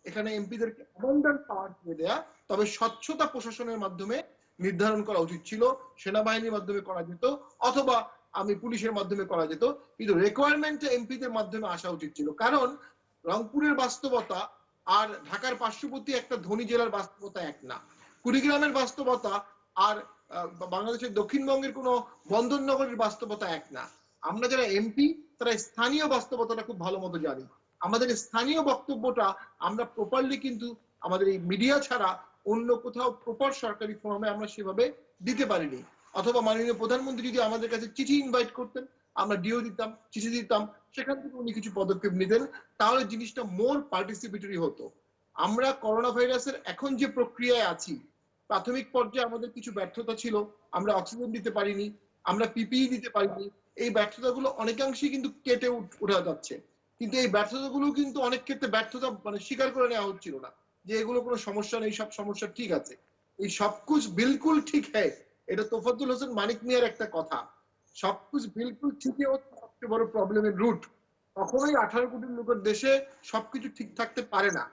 এখানে এমপিদেরকে অ্যাবান্ডেন্ট পাওয়ার দিয়ে দেয়া, তবে স্বচ্ছতা প্রশাসনের মাধ্যমে নির্ধারণ করা উচিত ছিল, সেনাবাহিনীর মাধ্যমে করা যেত, অথবা আমি পুলিশের মাধ্যমে করা যেত, কিন্তু রিকোয়ারমেন্ট এমপিদের মাধ্যমে আসা উচিত ছিল। কারণ রংপুরের বাস্তবতা আর ঢাকার পার্শ্ববর্তী একটা ধনী জেলার বাস্তবতা এক না। কুড়িগ্রামের বাস্তবতা আর বাংলাদেশের দক্ষিণবঙ্গের কোনো বন্দর নগরীর বাস্তবতা এক না। আমরা যারা এমপি তারা স্থানীয় বাস্তবতাটা খুব ভালো মতো জানি। আমাদের স্থানীয় বক্তব্যটা আমরা প্রপারলি কিন্তু আমাদের এই মিডিয়া ছাড়া অন্য কোথাও প্রপার সরকারি ফোরামে আমরা সেভাবে দিতে পারিনি। অথবা মাননীয় প্রধানমন্ত্রী যদি আমাদের কাছে চিঠি ইনভাইট করতেন, আমরা ডিও দিতাম, চিঠি দিতাম, সেখান থেকে উনি কিছু পদক্ষেপ নিতেন, তাহলে জিনিসটা মোর পার্টিসিপেটরি হতো। আমরা করোনা ভাইরাসের এখন যে প্রক্রিয়ায় আছি, প্রাথমিক পর্যায়ে আমাদের কিছু ব্যর্থতা ছিল, আমরা অক্সিজেন দিতে পারিনি, আমরা পিপিই দিতে পারিনি। এই ব্যর্থতাগুলো অনেকাংশেই কিন্তু কেটে উঠা যাচ্ছে, কিন্তু এই ব্যর্থতাগুলো কিন্তু অনেক ক্ষেত্রে ব্যর্থতা মানে স্বীকার করে নেওয়া হচ্ছিল না যে এগুলো কোনো সমস্যা নেই, সব সমস্যা ঠিক আছে। এই সবকুছ বিলকুল ঠিক হ্যাঁ, এটা তোফাজ্জল হোসেন মানিক মিয়ার একটা কথা। সবকুছ বিলকুল ঠিকই হচ্ছে সবচেয়ে বড় প্রবলেমের রুট। কখনোই 18 কোটি লোকের দেশে সবকিছু ঠিক থাকতে পারে না,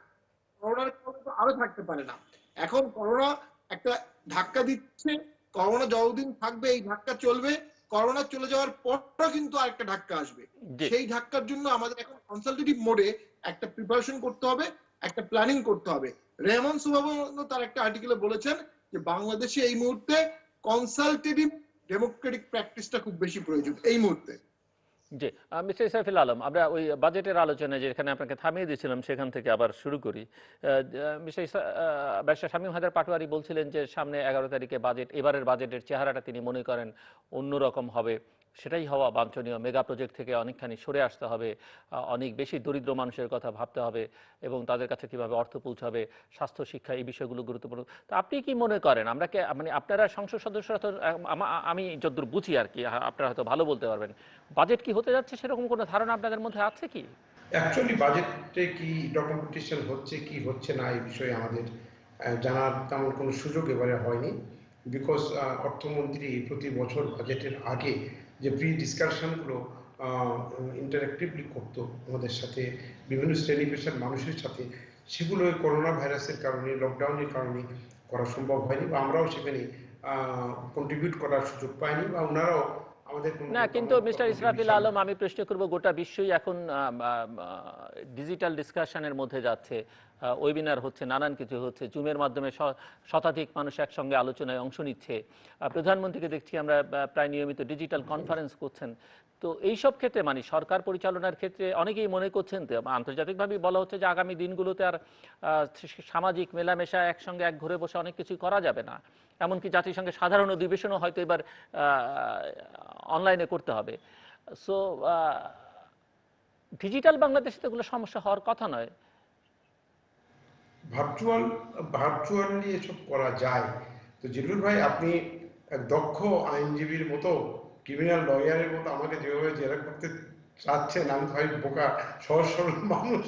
করোনার কারণে তো আরো থাকতে পারে না। এখন করোনা একটা ধাক্কা দিচ্ছে, করোনা যতদিন থাকবে এই ধাক্কা চলবে, করোনা চলে যাওয়ার পরও কিন্তু আরেকটা ধাক্কা আসবে। জি। সেই ধাক্কার জন্য আমাদের এখন কনসালটেটিভ মোডে একটা প্রিপারেশন করতে হবে, একটা প্ল্যানিং করতে হবে। রেহমান সুবহান তার একটা আর্টিকেলে বলেছেন যে বাংলাদেশে এই মুহূর্তে কনসালটেটিভ ডেমোক্রেটিক প্র্যাকটিসটা খুব বেশি প্রয়োজন এই মুহূর্তে। জি, মিস্টার ইসরাফিল আলম, আমরা ওই বাজেটের আলোচনায় যেখানে আপনাকে থামিয়ে দিয়েছিলাম সেখান থেকে আবার শুরু করি। মিস্টার ব্যারিস্টার শামীম হায়দার পাটোয়ারি বলছিলেন যে সামনে 11 তারিখে বাজেট, এবারের বাজেটের চেহারাটা তিনি মনে করেন অন্যরকম হবে, সেটাই হওয়া বাঞ্ছনীয়। মেগা প্রজেক্ট থেকে অনেকখানি সরে আসতে হবে, অনেক বেশি দরিদ্র মানুষের কথা ভাবতে হবে এবং তাদের কাছে কিভাবে অর্থ পৌঁছাবে, স্বাস্থ্য, শিক্ষা, এই বিষয়গুলো গুরুত্বপূর্ণ। তো আপনি কি মনে করেন, আমরা কি মানে আপনারা সংসদ সদস্যরা তো আমি যতদূর বুঝি আর কি, আপনারা হয়তো ভালো বলতে পারবেন, বাজেট কি হতে যাচ্ছে সেরকম কোনো ধারণা আপনাদের মধ্যে আছে কি? অ্যাকচুয়ালি বাজেটে কি ডকুমেন্টেশন হচ্ছে কি হচ্ছে না এই বিষয়ে আমাদের জানার তেমন কোনো সুযোগ এবারে হয়নি, বিকজ অর্থমন্ত্রী প্রতি বছর বাজেটের আগে যে প্রি ডিসকাশনগুলো ইন্টারেক্টিভলি করতো আমাদের সাথে, বিভিন্ন শ্রেণী পেশার মানুষের সাথে, সেগুলো করোনা ভাইরাসের কারণে, লকডাউনের কারণে করা সম্ভব হয়নি, বা আমরাও সেখানে কন্ট্রিবিউট করার সুযোগ পাইনি, বা ওনারাও আমাদের কোনো না, কিন্তু মিস্টার ইসরাফিল কন্ট্রিবিউশন। আলম, আমি প্রশ্ন করব, গোটা বিশ্বই এখন ডিজিটাল ডিসকাশনের মধ্যে যাচ্ছে, ওয়েবিনার হচ্ছে, নানান কিছু হচ্ছে, জুমের মাধ্যমে শতাধিক মানুষ একসঙ্গে আলোচনায় অংশ নিচ্ছে। প্রধানমন্ত্রীকে দেখছি আমরা প্রায় নিয়মিত ডিজিটাল কনফারেন্স করছেন। তো এইসব ক্ষেত্রে মানে সরকার পরিচালনার ক্ষেত্রে অনেকেই মনে করছেন, তো আন্তর্জাতিকভাবে বলা হচ্ছে যে আগামী দিনগুলোতে আর সামাজিক মেলামেশা, একসঙ্গে এক ঘরে বসে অনেক কিছুই করা যাবে না, এমনকি জাতিসংঘের সাধারণ অধিবেশনও হয়তো এবার অনলাইনে করতে হবে। সো ডিজিটাল বাংলাদেশে তো এগুলো সমস্যা হওয়ার কথা নয়। ভার্চুয়ালি এসব করা যায়। তো জিলুর ভাই, আপনি এক দক্ষ আইনজীবীর মতো, ক্রিমিনাল লয়ারের মতো আমাকে যেভাবে জেরা করতে চাচ্ছেন, আমি তো ভাই বোকা সহজ সরল মানুষ,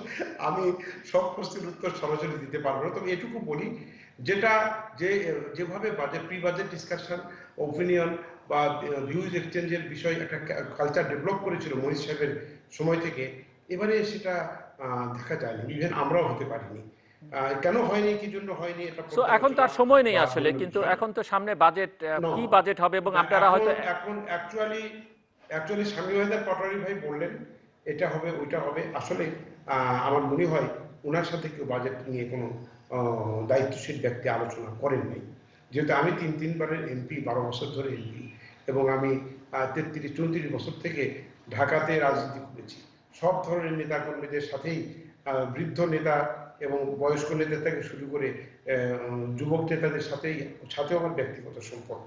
আমি সব প্রশ্নের উত্তর সরাসরি দিতে পারবো না। তবে এটুকু বলি, যেটা যেভাবে budget, pre budget discussion, opinion বা ভিউজ এক্সচেঞ্জের বিষয় একটা কালচার ডেভেলপ করেছিল মনির সাহেবের সময় থেকে, এবারে সেটা দেখা যায়নি, ইভেন আমরাও হতে পারিনি। কেন হয়নি, কি জন্য হয়নি, এটা সো এখন তার সময় নেই আসলে, বিভিন্ন কিন্তু বিষয়। এখন তো সামনে বাজেট, No, কি বাজেট হবে, এবং না, আপনারা এখন হয়তো এখন অ্যাকচুয়ালি শামীম হায়দার পাটোয়ারি ভাই বললেন এটা হবে ওইটা হবে, আসলে আমার মনে হয় ওনার সাথে কেউ বাজেট নিয়ে কোনো দায়িত্বশীল ব্যক্তি আলোচনা করেন নাই। যেহেতু আমি তিনবারের এমপি, 12 বছর ধরে এমপি, এবং আমি 33-34 বছর থেকে ঢাকাতে রাজনীতি করেছি, সব ধরনের নেতাকর্মীদের সাথেই, বৃদ্ধ নেতা এবং বয়স্ক নেতা থেকে শুরু করে যুবক নেতাদের সাথেও আমার ব্যক্তিগত সম্পর্ক।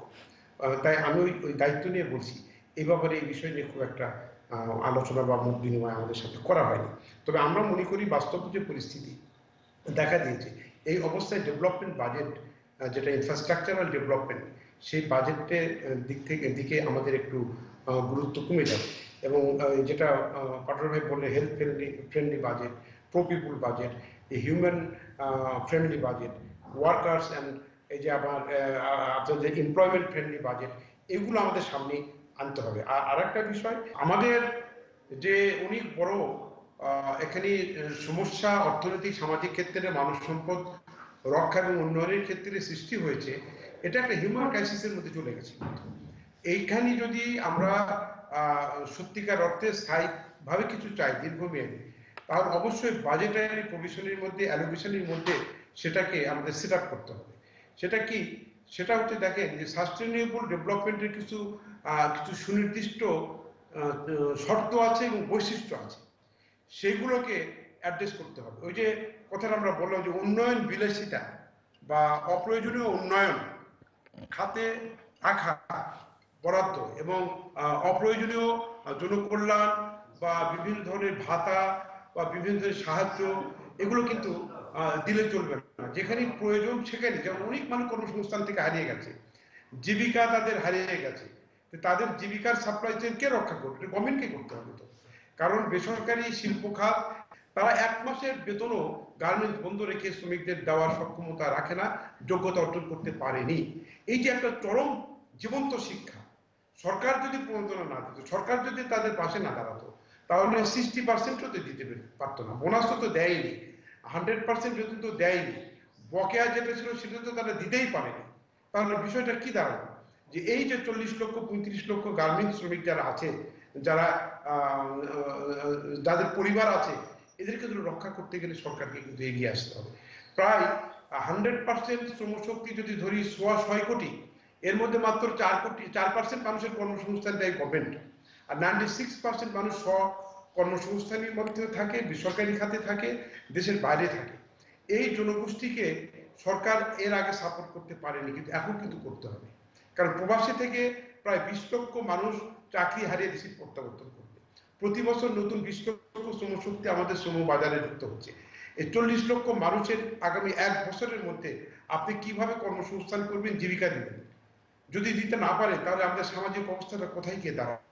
তাই আমি ওই দায়িত্ব নিয়ে বলছি, এই ব্যাপারে এই বিষয় নিয়ে খুব একটা আলোচনা বা মত বিনিময় আমাদের সাথে করা হয়নি। তবে আমরা মনে করি বাস্তব যে পরিস্থিতি দেখা দিয়েছে, এই অবস্থায় ডেভেলপমেন্ট বাজেট, যেটা ইনফ্রাস্ট্রাকচারাল ডেভেলপমেন্ট, সেই বাজেটের দিকে আমাদের একটু গুরুত্ব কমে যাবে। এবং যেটা পাটোয়ারি ভাই বললে health friendly budget, pro people budget, a human friendly budget, workers and এই যে আপনাদের এমপ্লয়মেন্ট ফ্রেন্ডলি বাজেট, এগুলো আমাদের সামনে আনতে হবে। আর আরেকটা বিষয়, আমাদের যে অনেক বড় এখানে সমস্যা অর্থনৈতিক সামাজিক ক্ষেত্রে মানব সম্পদ রক্ষা এবং উন্নয়নের ক্ষেত্রে সৃষ্টি হয়েছে, এটা একটা হিউম্যান ক্রাইসিসের মধ্যে চলে গেছে। এইখানে যদি আমরা সত্যিকার অর্থে স্থায়ীভাবে কিছু চাই দীর্ঘমেয়াদী, তাহলে অবশ্যই বাজেটারি প্রভিশনের মধ্যে, অ্যালোকেশনের মধ্যে সেটাকে আমাদের সেট আপ করতে হবে। সেটা কি? সেটা হচ্ছে দেখেন যে সাস্টেনেবল ডেভেলপমেন্টের কিছু সুনির্দিষ্ট শর্ত আছে এবং বৈশিষ্ট্য আছে, সেইগুলোকে অ্যাড্রেস করতে হবে। ওই যে কথাটা আমরা বললাম যে উন্নয়ন বিলাসিতা বা অপ্রয়োজনীয় উন্নয়ন খাতে রাখা বরাদ্দ এবং অপ্রয়োজনীয় জনকল্যাণ বা বিভিন্ন ধরনের ভাতা বা বিভিন্ন ধরনের সাহায্য, এগুলো কিন্তু দিলে চলবে না। যেখানে প্রয়োজন সেখানে, যেমন অনেক মানুষ কর্মসংস্থান থেকে হারিয়ে গেছে, জীবিকা তাদের হারিয়ে গেছে, তাদের জীবিকার সাপ্লাই চেইন কে রক্ষা করবে? এটা গভর্নমেন্টকে করতে হবে। তো কারণ বেসরকারি শিল্প খাত তারা 1 মাসের বেতনও গার্মেন্টস বন্ধ রেখে শ্রমিকদের দেওয়ার সক্ষমতা রাখে না, যোগ্যতা অর্জন করতে পারেনি। এই যে একটা চরম জীবন্ত শিক্ষা, সরকার যদি প্রণোদনা না দিত, সরকার যদি তাদের পাশে না দাঁড়াতো, তাহলে 60%ও তো দিতে পারতো না। বোনাসও তো দেয়নি, 100% বেতন তো দেয়নি, বকেয়া যেটা ছিল সেটা তো তারা দিতেই পারেনি। তাহলে বিষয়টা কি দাঁড়ালো? যে এই যে 40 লক্ষ 35 লক্ষ গার্মেন্টস শ্রমিক যারা আছে, যারা যাদের পরিবার আছে, এদেরকে রক্ষা করতে গেলে সরকারকে কিন্তু এগিয়ে আসতে হবে। প্রায় 100% শ্রমশক্তি যদি ধরি 6.5 কোটি, এর মধ্যে মাত্র 4% মানুষের কর্মসংস্থান দেয় গভর্নমেন্ট, আর 96% মানুষ কর্মসংস্থানের মধ্যে থাকে, বেসরকারি খাতে থাকে, দেশের বাইরে থাকে। এই জনগোষ্ঠীকে সরকার এর আগে সাপোর্ট করতে পারেনি, কিন্তু এখন কিন্তু করতে হবে। কারণ প্রবাসী থেকে প্রায় 20 লক্ষ মানুষ চাকরি হারিয়ে দেশে প্রত্যাবর্তন করবে। প্রতি বছর নতুন 20 লক্ষ শ্রমশক্তি আমাদের শ্রম বাজারে যুক্ত হচ্ছে। এই 40 লক্ষ মানুষের আগামী 1 বছরের মধ্যে আপনি কিভাবে কর্মসংস্থান করবেন, জীবিকা দিবেন? যদি দিতে না পারে, তাহলে আমাদের সামাজিক অবস্থাটা কোথায় গিয়ে দাঁড়াবে?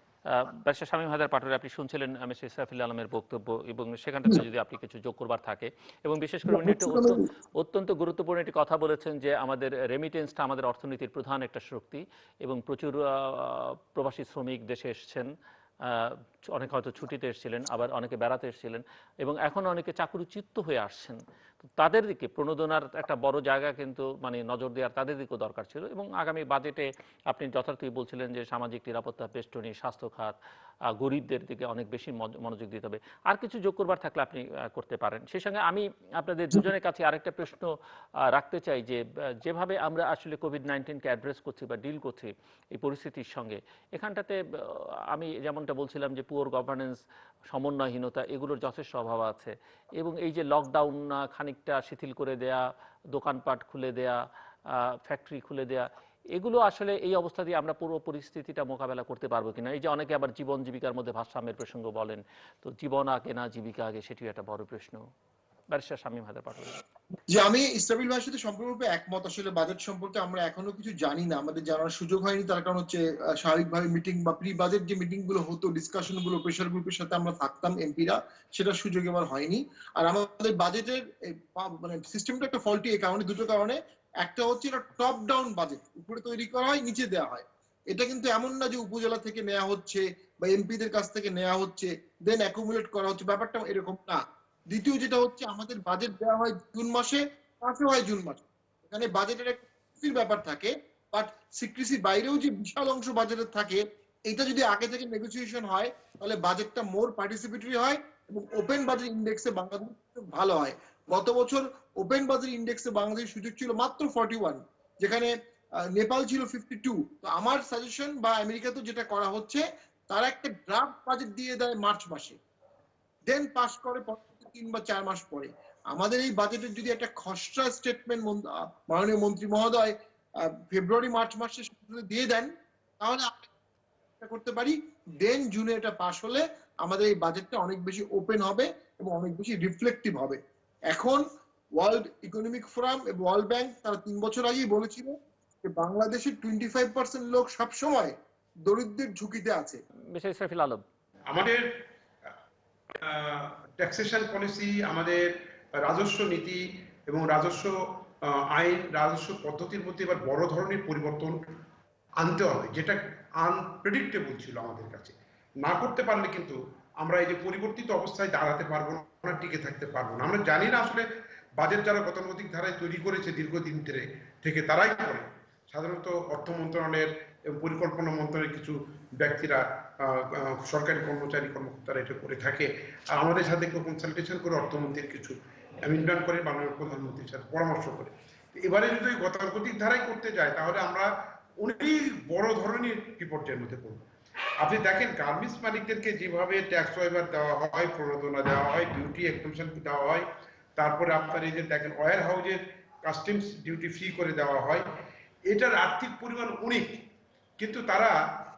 ব্যারিস্টার শামীম হায়দার পাটোয়ারি, আপনি শুনছিলেন মিস্টার ইসরাফিল আলমের বক্তব্য, এবং সেখানটাতে যদি আপনি কিছু যোগ করবার থাকে, এবং বিশেষ করে উনি একটা অত্যন্ত গুরুত্বপূর্ণ একটি কথা বলেছেন যে আমাদের রেমিটেন্সটা আমাদের অর্থনীতির প্রধান একটা শক্তি, এবং প্রচুর প্রবাসী শ্রমিক দেশে এসছেন, অনেকে হয়তো ছুটিতে এসেছিলেন, আবার অনেকে বেড়াতে এসেছিলেন, এবং এখন অনেকে চাকরিচ্যুত হয়ে আসছেন। তো তাদের দিকে প্রণোদনার একটা বড় জায়গা কিন্তু মানে নজর দেওয়ার তাদের দিকেও দরকার ছিল। এবং আগামী বাজেটে আপনি যথার্থই বলছিলেন যে সামাজিক নিরাপত্তা, বেষ্টনী, স্বাস্থ্য খাত, গরিবদের দিকে অনেক বেশি মনোযোগ দিতে হবে। আর কিছু যোগ করবার থাকলে আপনি করতে পারেন। সেই সঙ্গে আমি আপনাদের দুজনের কাছে আরেকটা প্রশ্ন রাখতে চাই যে যেভাবে আমরা আসলে কোভিড-19কে অ্যাড্রেস করছি বা ডিল করছি এই পরিস্থিতির সঙ্গে, এখানটাতে আমি যেমনটা বলছিলাম যে পুয়ার গভর্নেন্স, সমন্বয়হীনতা, এগুলোর যথেষ্ট অভাব আছে। এবং এই যে লকডাউন খানিকটা শিথিল করে দেয়া, দোকানপাট খুলে দেয়া, ফ্যাক্টরি খুলে দেয়া, এগুলো আসলে এই অবস্থা দিয়ে আমরা পুরো পরিস্থিতিটা মোকাবেলা করতে পারবো কিনা। এই যে অনেকে আবার জীবন জীবিকার মধ্যে ভারসাম্যের প্রসঙ্গ বলেন, তো জীবন আগে না জীবিকা আগে, সেটিও একটা বড় প্রশ্ন। ব্যারিস্টার শামীম হায়দার পাটোয়ারি। যে আমি ইসরাবিল ভাইয়ের সাথে সম্পূর্ণরূপে একমত। আসলে বাজেট সম্পর্কে আমরা এখনো কিছু জানি না, আমাদের জানার সুযোগ হয়নি। তার কারণ হচ্ছে স্বাভাবিকভাবে মিটিং বা প্রি বাজেট যে মিটিং গুলো হতো, ডিসকাশন গুলো প্রেশার গ্রুপের সাথে আমরা থাকতাম এমপিরা, সেটার সুযোগ এবার হয়নি। আর আমাদের বাজেটের মানে সিস্টেমটা একটা ফল্টি এই কারণে, দুটো কারণে। একটা হচ্ছে এটা টপ ডাউন বাজেট, উপরে তৈরি করা হয়, নিচে দেওয়া হয়। এটা কিন্তু এমন না যে উপজেলা থেকে নেওয়া হচ্ছে বা এমপিদের কাছ থেকে নেওয়া হচ্ছে দেন অ্যাকুমুলেট করা হচ্ছে, ব্যাপারটা এরকম না। দ্বিতীয় যেটা হচ্ছে, আমাদের বাজেট দেওয়া হয় জুন মাসে, পাশে হয় জুন মাসে। এখানে বাজেটের একটা সিক্রেসির ব্যাপার থাকে, বাট সিক্রেসির বাইরেও যে বিশাল অংশ বাজেটের থাকে, এটা যদি আগে থেকে নেগোসিয়েশন হয়, তাহলে বাজেটটা মোর পার্টিসিপেটরি হয় এবং ওপেন বাজেট ইন্ডেক্সে বাংলাদেশ ভালো হয়। গত বছর ওপেন বাজেট ইন্ডেক্সে বাংলাদেশের সুযোগ ছিল মাত্র 41, যেখানে নেপাল ছিল 52। তো আমার সাজেশন, বা আমেরিকাতে যেটা করা হচ্ছে, তারা একটা ড্রাফট বাজেট দিয়ে দেয় মার্চ মাসে, দেন পাস করে 3 বা 4 মাস পরে। আমাদের এই বাজেটের যদি একটা খসড়া স্টেটমেন্ট মাননীয় মন্ত্রী মহোদয় ফেব্রুয়ারি মার্চ মাসে দিয়ে দেন, তাহলে আমরা করতে পারি, দেন জুনে এটা পাস হলে আমাদের এই বাজেটটা অনেক বেশি ওপেন হবে এবং অনেক বেশি রিফ্লেক্টিভ হবে। এখন ওয়ার্ল্ড ইকোনমিক ফোরাম এবং ওয়ার্ল্ড ব্যাংক তারা 3 বছর আগেই বলেছিল যে বাংলাদেশের 25% লোক সবসময় দরিদ্রের ঝুঁকিতে আছে। মিস্টার ইসরাফিল আলম। আমাদের ট্যাক্সেশন পলিসি, আমাদের রাজস্ব নীতি এবং রাজস্ব আইন, রাজস্ব পদ্ধতির মধ্যে এবার বড় ধরনের পরিবর্তন আনতে হবে, যেটা আনপ্রেডিক্টেবল ছিল আমাদের কাছে। না করতে পারলে কিন্তু আমরা এই যে পরিবর্তিত অবস্থায় দাঁড়াতে পারবো না, টিকে থাকতে পারবো না। আমরা জানি না আসলে বাজেট যারা গতানুগতিক ধারায় তৈরি করেছে দীর্ঘদিন থেকে তারাই করে। সাধারণত অর্থ মন্ত্রণালয়ের এবং পরিকল্পনা মন্ত্রণালয়ের কিছু ব্যক্তিরা, সরকারি কর্মকর্তারা এটা করে থাকে। আর আমাদের সাথে একটু কনসালটেশন করে অর্থমন্ত্রীর কিছু অ্যামেন্ডমেন্ট করে মাননীয় প্রধানমন্ত্রীর সাথে পরামর্শ করে। এবারে যদি গতানুগতিক ধারায় করতে যায় তাহলে আমরা অনেক বড় ধরনের বিপর্যয়ের মধ্যে পড়ব। আপনি দেখেন গার্মেন্টস মালিকদেরকে যেভাবে ট্যাক্স ওয়েভার দেওয়া হয়, প্রণোদনা দেওয়া হয়, ডিউটি এক্সেমশন দেওয়া হয়, তারপরে আপনার এই যে দেখেন ওয়্যার হাউজের কাস্টমস ডিউটি ফ্রি করে দেওয়া হয়, এটার আর্থিক পরিমাণ অনেক, কিন্তু তারা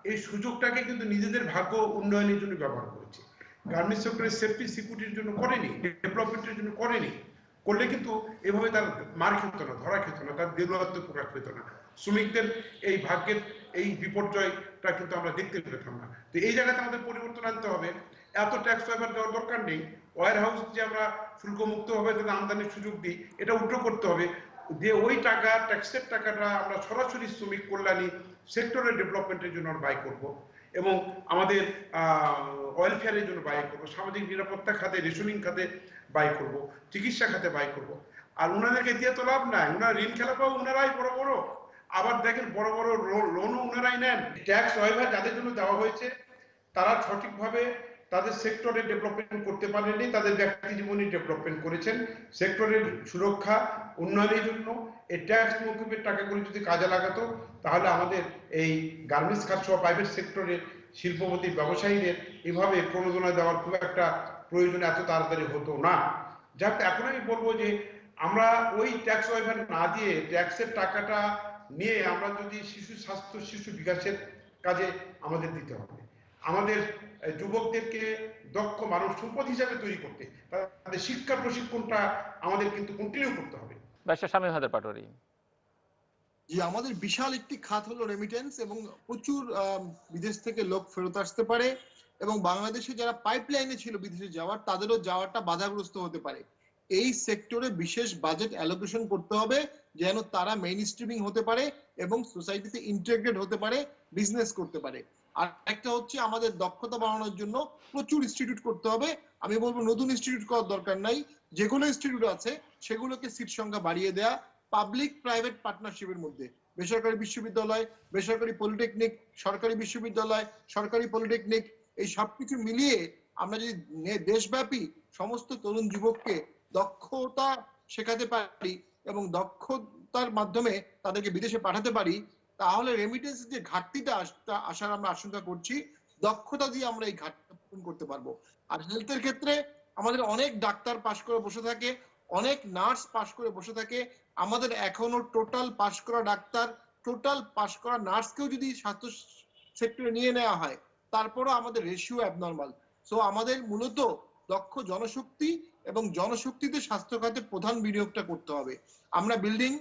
এই সুযোগটাকে কিন্তু নিজেদের ভাগ্য উন্নয়নের জন্য ব্যবহার করেছে। গার্মেন্টস সেক্টরের সেফটি সিকিউরিটির জন্য করেনি, ডেভেলপমেন্টের জন্য করেনি। করলে কিন্তু এভাবে তার মার খেত না, ধরা খেত না, তার দেউলত্ব প্রকাশ পেত না। শ্রমিকদের এই ভাগ্যের এই বিপর্যয়টা কিন্তু আমরা দেখতে পেতাম না। তো এই জায়গাতে আমাদের পরিবর্তন আনতে হবে। এত ট্যাক্স ওয়েভার দেওয়ার দরকার নেই। ওয়্যার হাউস যে আমরা শুল্কমুক্ত ভাবে তাদের আমদানির সুযোগ দিই, এটা উল্টো করতে হবে, যে ওই টাকা, ট্যাক্সের টাকাটা আমরা সরাসরি শ্রমিক কল্যাণী সেক্টরের ডেভেলপমেন্টের জন্য ব্যয় করব, এবং আমাদের ওয়েলফেয়ারের জন্য ব্যয় করব, সামাজিক নিরাপত্তা খাতে, রেশনিং খাতে ব্যয় করব, চিকিৎসা খাতে ব্যয় করব। আর ওনাদেরকে দিয়ে তো লাভ নাই, ওনারা ঋণ খেলাপাও ওনারাই বড় বড়, আবার দেখেন বড় বড় লোনও ওনারাই নেন। ট্যাক্স ওয়েভার যাদের জন্য দেওয়া হয়েছে তারা সঠিকভাবে তাদের সেক্টরে ডেভেলপমেন্ট করতে পারেননি, তাদের ব্যক্তি জীবনে ডেভেলপমেন্ট করেছেন। সেক্টরের সুরক্ষা উন্নয়নের জন্য এই ট্যাক্স মৌকুফের টাকাগুলো যদি কাজে লাগাতো তাহলে আমাদের এই গার্মেন্টস খাত সহ প্রাইভেট সেক্টরের শিল্পপতি ব্যবসায়ীদের এভাবে প্রণোদনা দেওয়ার খুব একটা প্রয়োজন এত তাড়াতাড়ি হতো না। যাক, এখন আমি বলবো যে আমরা ওই ট্যাক্স ওয়েভার না দিয়ে ট্যাক্সের টাকাটা নিয়ে আমরা যদি শিশু স্বাস্থ্য, শিশু বিকাশের কাজে আমাদের দিতে হবে। আমাদের যুবকদেরকে দক্ষ মানব সম্পদ হিসাবে তৈরি করতে তাদের শিক্ষা প্রশিক্ষণটা আমাদের কিন্তু কন্টিনিউ করতে হবে। ব্যারিস্টার শামীম হায়দার পাটোয়ারী। যে আমাদের বিশাল একটি খাত হলো রেমিটেন্স, এবং প্রচুর বিদেশ থেকে লোক ফেরত আসতে পারে, এবং বাংলাদেশে যারা পাইপলাইনে ছিল বিদেশে যাওয়ার, তাদেরও যাওয়াটা বাধাগ্রস্ত হতে পারে। এই সেক্টরে বিশেষ বাজেট অ্যালোকেশন করতে হবে যেন তারা মেইন স্ট্রিমিং হতে পারে এবং সোসাইটিতে ইন্টিগ্রেট হতে পারে, বিজনেস করতে পারে। আর একটা হচ্ছে আমাদের দক্ষতা বাড়ানোর জন্য প্রচুর ইনস্টিটিউট করতে হবে। আমি বলবো নতুন ইনস্টিটিউট করার দরকার নাই, যেগুলো ইনস্টিটিউট আছে সেগুলোকে সিট সংখ্যা বাড়িয়ে দেয়া, পাবলিক প্রাইভেট পার্টনারশিপের মধ্যে বেসরকারি বিশ্ববিদ্যালয়, বেসরকারি পলিটেকনিক, সরকারি বিশ্ববিদ্যালয়, সরকারি পলিটেকনিক, এই সবকিছু মিলিয়ে আমরা যদি দেশব্যাপী সমস্ত তরুণ যুবককে দক্ষতা শেখাতে পারি এবং দক্ষতার মাধ্যমে তাদেরকে বিদেশে পাঠাতে পারি, তাহলে রেমিটেন্স যে ঘাটতিটা আসার আমরা আশঙ্কা করছি, দক্ষতা দিয়ে আমরা এই ঘাটতিটা পূরণ করতে পারবো। আর হেলথের ক্ষেত্রে আমাদের অনেক ডাক্তার পাশ করে বসে থাকে, অনেক নার্স পাশ করে বসে থাকে। আমাদের এখনো টোটাল পাশ করা ডাক্তার, টোটাল পাশ করা নার্সকেও যদি স্বাস্থ্য সেক্টরে নিয়ে নেওয়া হয়, তারপরও আমাদের রেশিও অ্যাবনর্মাল। সো আমাদের মূলত দক্ষ জনশক্তি এবং জনশক্তিতে স্বাস্থ্য খাতে প্রধান বিনিয়োগটা করতে হবে। আমরা বিল্ডিং,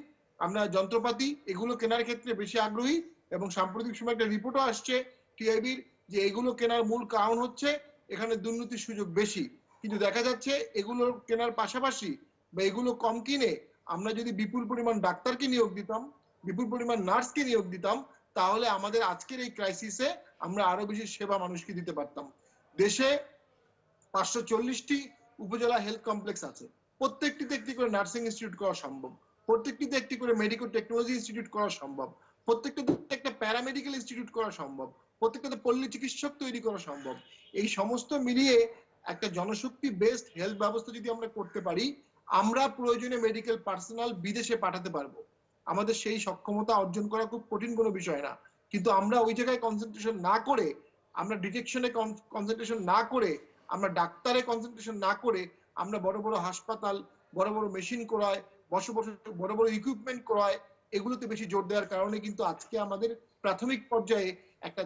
আমরা যন্ত্রপাতি এগুলো কেনার ক্ষেত্রে বেশি আগ্রহী, এবং সাম্প্রতিক সময় একটা রিপোর্টও আসছে টিআইবির যে এগুলো কেনার মূল কারণ হচ্ছে এখানে দুর্নীতির সুযোগ বেশি। কিন্তু দেখা যাচ্ছে এগুলো কেনার পাশাপাশি বা এগুলো কম কিনে আমরা যদি বিপুল পরিমাণ ডাক্তারকে নিয়োগ দিতাম, বিপুল পরিমাণ নার্সকে নিয়োগ দিতাম, তাহলে আমাদের আজকের এই ক্রাইসিসে আমরা আরো বেশি সেবা মানুষকে দিতে পারতাম। দেশে 540টি উপজেলা হেলথ কমপ্লেক্স আছে, প্রত্যেকটিতে একটি করে নার্সিং ইনস্টিটিউট করা সম্ভব, প্রত্যেকটিতে একটি করে মেডিকেল টেকনোলজি ইনস্টিটিউট করা সম্ভব, প্রত্যেকটাতে একটা প্যারামেডিক্যাল ইনস্টিটিউট করা সম্ভব, প্রত্যেকটাতে পল্লী চিকিৎসক তৈরি করা সম্ভব। এই সমস্ত মিলিয়ে একটা জনশক্তি বেসড হেলথ ব্যবস্থা যদি আমরা করতে পারি, আমরা প্রয়োজনে মেডিকেল পার্সোনাল বিদেশে পাঠাতে পারবো। আমাদের সেই সক্ষমতা অর্জন করা খুব কঠিন কোনো বিষয় না, কিন্তু আমরা ওই জায়গায় কনসেন্ট্রেশন না করে, আমরা ডিটেকশনে কনসেন্ট্রেশন না করে, আমরা ডাক্তারে কনসেন্ট্রেশন না করে, আমরা বড় বড় হাসপাতাল, বড় বড় মেশিন করায়, বড় বড় ইকুইপমেন্ট করায়, এগুলোতে বেশি জোর দেওয়ার কারণে কিন্তু আজকে আমাদের প্রাথমিক পর্যায়ে একটা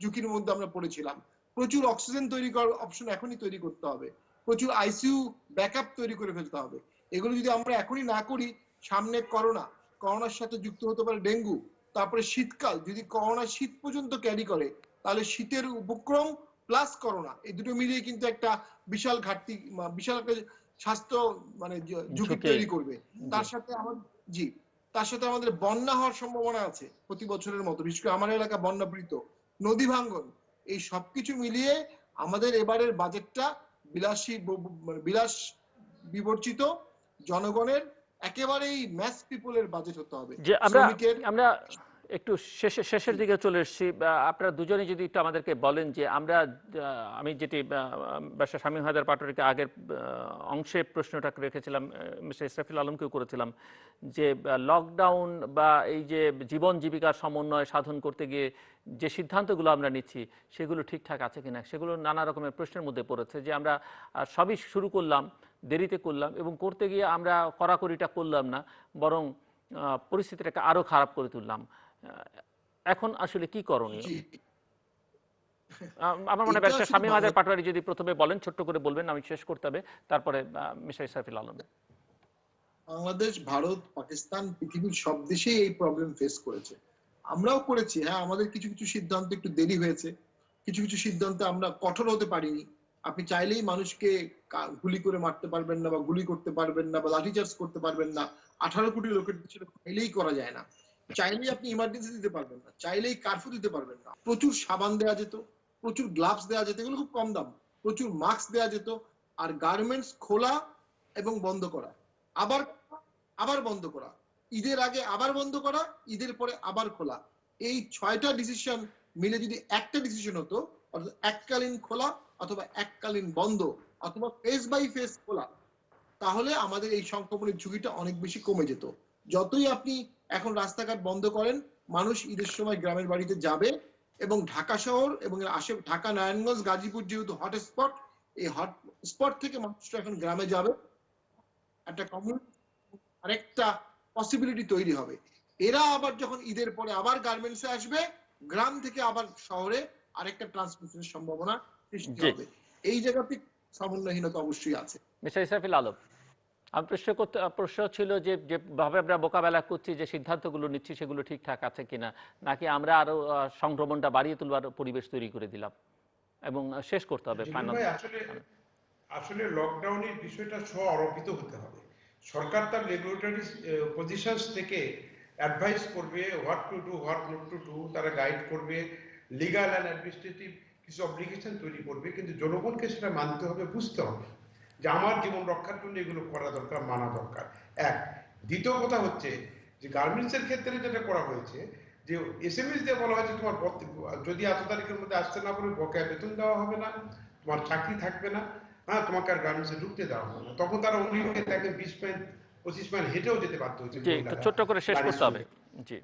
ঝুঁকির মধ্যে আমরা পড়েছিলাম। প্রচুর অক্সিজেন তৈরি করার অপশন এখনই তৈরি করতে হবে, প্রচুর আইসিইউ ব্যাকআপ তৈরি করে ফেলতে হবে। এগুলো যদি আমরা এখনই না করি, সামনে করোনার সাথে যুক্ত হতে পারে ডেঙ্গু, তারপরে শীতকাল, যদি করোনা শীত পর্যন্ত ক্যারি করে, তাহলে শীতের উপক্রম প্লাস করোনা, এই দুটো মিলিয়ে কিন্তু একটা বিশাল ঘাটতি, বিশাল একটা স্বাস্থ্য মানে ঝুঁকি ঝুঁকি। তৈরি করবে। জি। তার সাথে আমাদের, জি, তার সাথে আমাদের বন্যা হওয়ার সম্ভাবনা আছে প্রতি বছরের মতো, বিশেষ করে আমার এলাকা বন্যাপীড়িত, নদী ভাঙ্গন, এই সবকিছু মিলিয়ে আমাদের এবারের বাজেটটা মানে বিলাস বিবর্জিত, জনগণের একেবারেই ম্যাস পিপলের বাজেট হতে হবে, যে আমরা শ্রমিকের। আমরা একটু শেষের জি দিকে চলে এসেছি। আপনারা দুজনেই যদি একটু আমাদেরকে বলেন যে আমরা আমি যেটি ব্যারিস্টার শামীম হায়দার পাটোয়ারিকে আগের অংশে প্রশ্নটা রেখেছিলাম, মিস্টার ইসরাফিল আলমকেও করেছিলাম, যে লকডাউন বা এই যে জীবন জীবিকার সমন্বয় সাধন করতে গিয়ে যে সিদ্ধান্তগুলো আমরা নিচ্ছি সেগুলো ঠিকঠাক আছে কিনা, সেগুলো নানা রকমের প্রশ্নের মধ্যে পড়েছে। যে আমরা সবই শুরু করলাম, দেরিতে করলাম, এবং করতে গিয়ে আমরা কড়াকড়িটা করলাম না, বরং পরিস্থিতিটাকে আরো খারাপ করে তুললাম। এখন আসলে কি করণীয়? জি, আমার মনে হয় এটা ব্যারিস্টার শুধু শামীম হায়দার পাটোয়ারি যদি প্রথমে বলেন, ছোট্ট করে বলবেন, আমি শেষ করতে হবে, তারপরে মিস্টার ইসরাফিল আলম। বাংলাদেশ, ভারত, পাকিস্তান, পৃথিবীর সব দেশেই এই প্রবলেম ফেস করেছে, আমরাও করেছি। হ্যাঁ, আমাদের কিছু কিছু সিদ্ধান্ত একটু দেরি হয়েছে, কিছু কিছু সিদ্ধান্তে আমরা কঠোর হতে পারিনি। আপনি চাইলেই মানুষকে গুলি করে মারতে পারবেন না, বা গুলি করতে পারবেন না, বা লাঠিচার্জ করতে পারবেন না। 18 কোটি লোকের পিছনে চাইলেই করা যায় না। চাইলেই আপনি ইমার্জেন্সি দিতে পারবেন না, চাইলেই কারফিউ দিতে পারবেন না। প্রচুর সাবান দেওয়া যেত, প্রচুর গ্লাভস দেওয়া যেত, এগুলো খুব কম দাম, প্রচুর মাস্ক দেওয়া যেত। আর গার্মেন্টস খোলা এবং বন্ধ করা, আবার আবার বন্ধ করা, ঈদের আগে আবার বন্ধ করা, ঈদের পরে আবার খোলা, এই 6টা ডিসিশন মিলে যদি একটা ডিসিশন হতো, অর্থাৎ এককালীন খোলা অথবা এককালীন বন্ধ অথবা ফেস বাই ফেস খোলা, তাহলে আমাদের এই সংক্রমণের ঝুঁকিটা অনেক বেশি কমে যেত। যতই আপনি এখন রাস্তাঘাট বন্ধ করেন, মানুষ ঈদের সময় গ্রামের বাড়িতে যাবে, এবং ঢাকা শহর এবং ঢাকা, নারায়ণগঞ্জ, গাজীপুর যেহেতু হট স্পট, এই হট স্পট থেকে মানুষরা এখন গ্রামে যাবে, একটা কমিউনিটি, আরেকটা পসিবিলিটি তৈরি হবে। এরা আবার যখন ঈদের পরে আবার গার্মেন্টসে আসবে, গ্রাম থেকে আবার শহরে আরেকটা ট্রান্সমিশনের সম্ভাবনা সৃষ্টি জি। হবে। এই জায়গাতে সমন্বয়হীনতা অবশ্যই আছে। মিস্টার ইসরাফিল আলম, আমার প্রশ্ন ছিল যে যেভাবে আমরা মোকাবেলা করছি, যে সিদ্ধান্তগুলো নিচ্ছি, সেগুলো ঠিকঠাক আছে কিনা, নাকি আমরা আরো সংক্রমণটা বাড়িয়ে তুলবার পরিবেশ তৈরি করে দিলাম, এবং শেষ করতে হবে জীবন ফাইনাল। ভাই, আসলে আসলে লকডাউনের বিষয়টা আরোপিত হতে হবে। সরকার তার রেগুলেটরি পজিশনস থেকে অ্যাডভাইস করবে what to do, what not to do, তারা গাইড করবে, লিগাল অ্যান্ড অ্যাডমিনিস্ট্রেটিভ কিছু অব্লিগেশন তৈরি করবে, কিন্তু জনগণকে সেটা মানতে হবে, বুঝতে হবে যে আমার জীবন রক্ষার জন্য এগুলো করা দরকার, মানা দরকার। এক, দ্বিতীয় কথা হচ্ছে যে গার্মেন্টসের ক্ষেত্রে যেটা করা হয়েছে, যে এসএমএস দিয়ে বলা হয়েছে তোমার যদি এত তারিখের মধ্যে আসতে না পারো, বকেয়া বেতন দেওয়া হবে না, তোমার চাকরি থাকবে না, হ্যাঁ, তোমাকে আর গার্মেন্টসে ঢুকতে দেওয়া হবে না। তখন তারা অনেকে তাকে 20 মাইল 25 মাইল হেঁটেও যেতে বাধ্য হচ্ছে জি, একটু মহিলারা ছোট্ট করে শেষ গাড়ির করতে হবে। সঙ্গে। জি।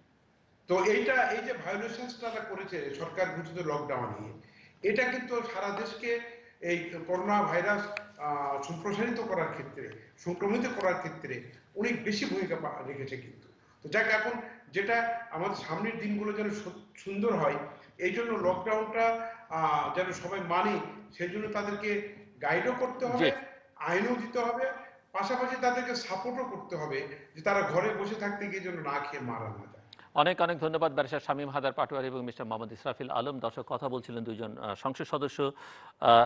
তো এই যে ভায়োলেশনসটা করেছে সরকার ঘোষিত লকডাউন নিয়ে, এটা কিন্তু সারা দেশকে এই করোনা ভাইরাস সম্প্রসারিত করার ক্ষেত্রে, সংক্রমিত করার ক্ষেত্রে অনেক বেশি ভূমিকা রেখেছে কিন্তু। তো যাক, এখন যেটা আমাদের সামনের দিনগুলো যেন সুন্দর হয়, এই জন্য লকডাউনটা যেন সবাই মানে, সেই জন্য তাদেরকে গাইডও করতে জি। হবে, আইনও দিতে হবে, পাশাপাশি তাদেরকে সাপোর্টও করতে হবে, যে তারা ঘরে বসে থাকতে গিয়ে যেন না খেয়ে মারা না যায়। অনেক অনেক ধন্যবাদ ব্যারিস্টার শামীম হায়দার পাটোয়ারি এবং মিস্টার মোহাম্মদ ইসরাফিল আলম। দর্শক, কথা বলছিলেন দুইজন সংসদ সদস্য,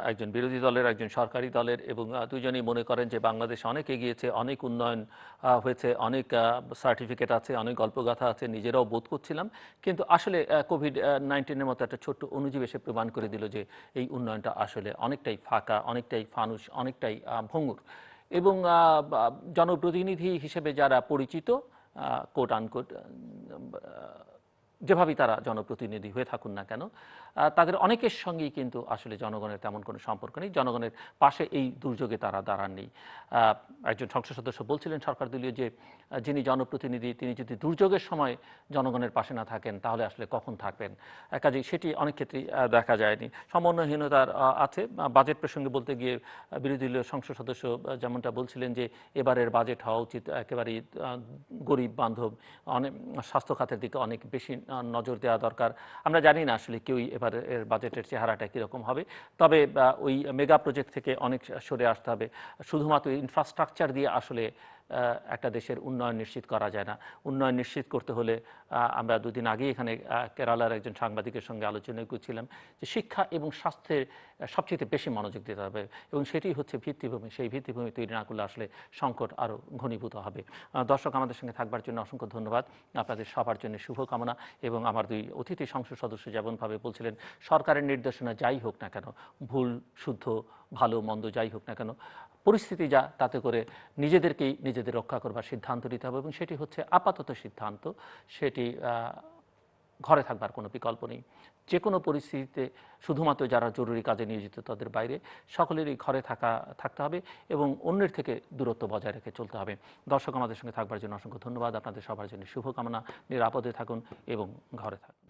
একজন বিরোধী দলের, একজন সরকারি দলের, এবং দুইজনই মনে করেন যে বাংলাদেশ অনেক এগিয়েছে, অনেক উন্নয়ন হয়েছে, অনেক সার্টিফিকেট আছে, অনেক গল্পগাথা আছে, নিজেরাও বোধ করছিলাম। কিন্তু আসলে কোভিড-19-এর মতো একটা ছোট্ট অণুজীব এসে প্রমাণ করে দিল যে এই উন্নয়নটা আসলে অনেকটাই ফাঁকা, অনেকটাই ফানুস, অনেকটাই ভঙ্গুর। এবং জনপ্রতিনিধি হিসেবে যারা পরিচিত, কোট আনকোট, যেভাবেই তারা জনপ্রতিনিধি হয়ে থাকুন না কেন, তাদের অনেকের সঙ্গেই কিন্তু আসলে জনগণের তেমন কোনো সম্পর্ক নেই, জনগণের পাশে এই দুর্যোগে তারা দাঁড়াননি। একজন সংসদ সদস্য বলছিলেন সরকার দলীয় যে যিনি জনপ্রতিনিধি, তিনি যদি দুর্যোগের সময় জনগণের পাশে না থাকেন তাহলে আসলে কখন থাকবেন। কাজেই সেটি অনেক ক্ষেত্রেই দেখা যায়নি। সমন্বয়হীনতার আছে। বাজেট প্রসঙ্গে বলতে গিয়ে বিরোধী দলীয় সংসদ সদস্য যেমনটা বলছিলেন যে এবারের বাজেট হওয়া উচিত একেবারেই গরিব বান্ধব, অনেক স্বাস্থ্য খাতের দিকে অনেক বেশি নজর দেওয়া দরকার। আমরা জানি না আসলে কেউই এবারের বাজেটের চেহারাটা কীরকম হবে, তবে ওই মেগা প্রজেক্ট থেকে অনেক সরে আসতে হবে। শুধুমাত্র ইনফ্রাস্ট্রাকচার দিয়ে আসলে একটা দেশের উন্নয়ন নিশ্চিত করা যায় না। উন্নয়ন নিশ্চিত করতে হলে আমরা দুদিন আগেই এখানে কেরালার একজন সাংবাদিকের সঙ্গে আলোচনায় করছিলাম যে শিক্ষা এবং স্বাস্থ্যে সবচেয়ে বেশি মনোযোগ দিতে হবে এবং সেটি হচ্ছে ভিত্তিভূমি। সেই ভিত্তিভূমি তৈরি না করলে আসলে সংকট আরও ঘনীভূত হবে। দর্শক, আমাদের সঙ্গে থাকবার জন্য অসংখ্য ধন্যবাদ। আপনাদের সবার জন্য শুভকামনা। এবং আমার দুই অতিথি সংসদ সদস্য যেমনভাবে বলছিলেন, সরকারের নির্দেশনা যাই হোক না কেন, ভুল শুদ্ধ ভালো মন্দ যাই হোক না কেন, পরিস্থিতি যা তাতে করে নিজেদের রক্ষা করবার সিদ্ধান্ত নিতে হবে এবং সেটি হচ্ছে আপাতত সিদ্ধান্ত। সেটি ঘরে থাকবার কোনো বিকল্প নেই। যে কোনো পরিস্থিতিতে শুধুমাত্র যারা জরুরি কাজে নিয়োজিত তাদের বাইরে সকলেরই ঘরে থাকতে হবে এবং অন্যের থেকে দূরত্ব বজায় রেখে চলতে হবে। দর্শক, আমাদের সঙ্গে থাকবার জন্য অসংখ্য ধন্যবাদ। আপনাদের সবার জন্য শুভকামনা। নিরাপদে থাকুন এবং ঘরে থাকুন।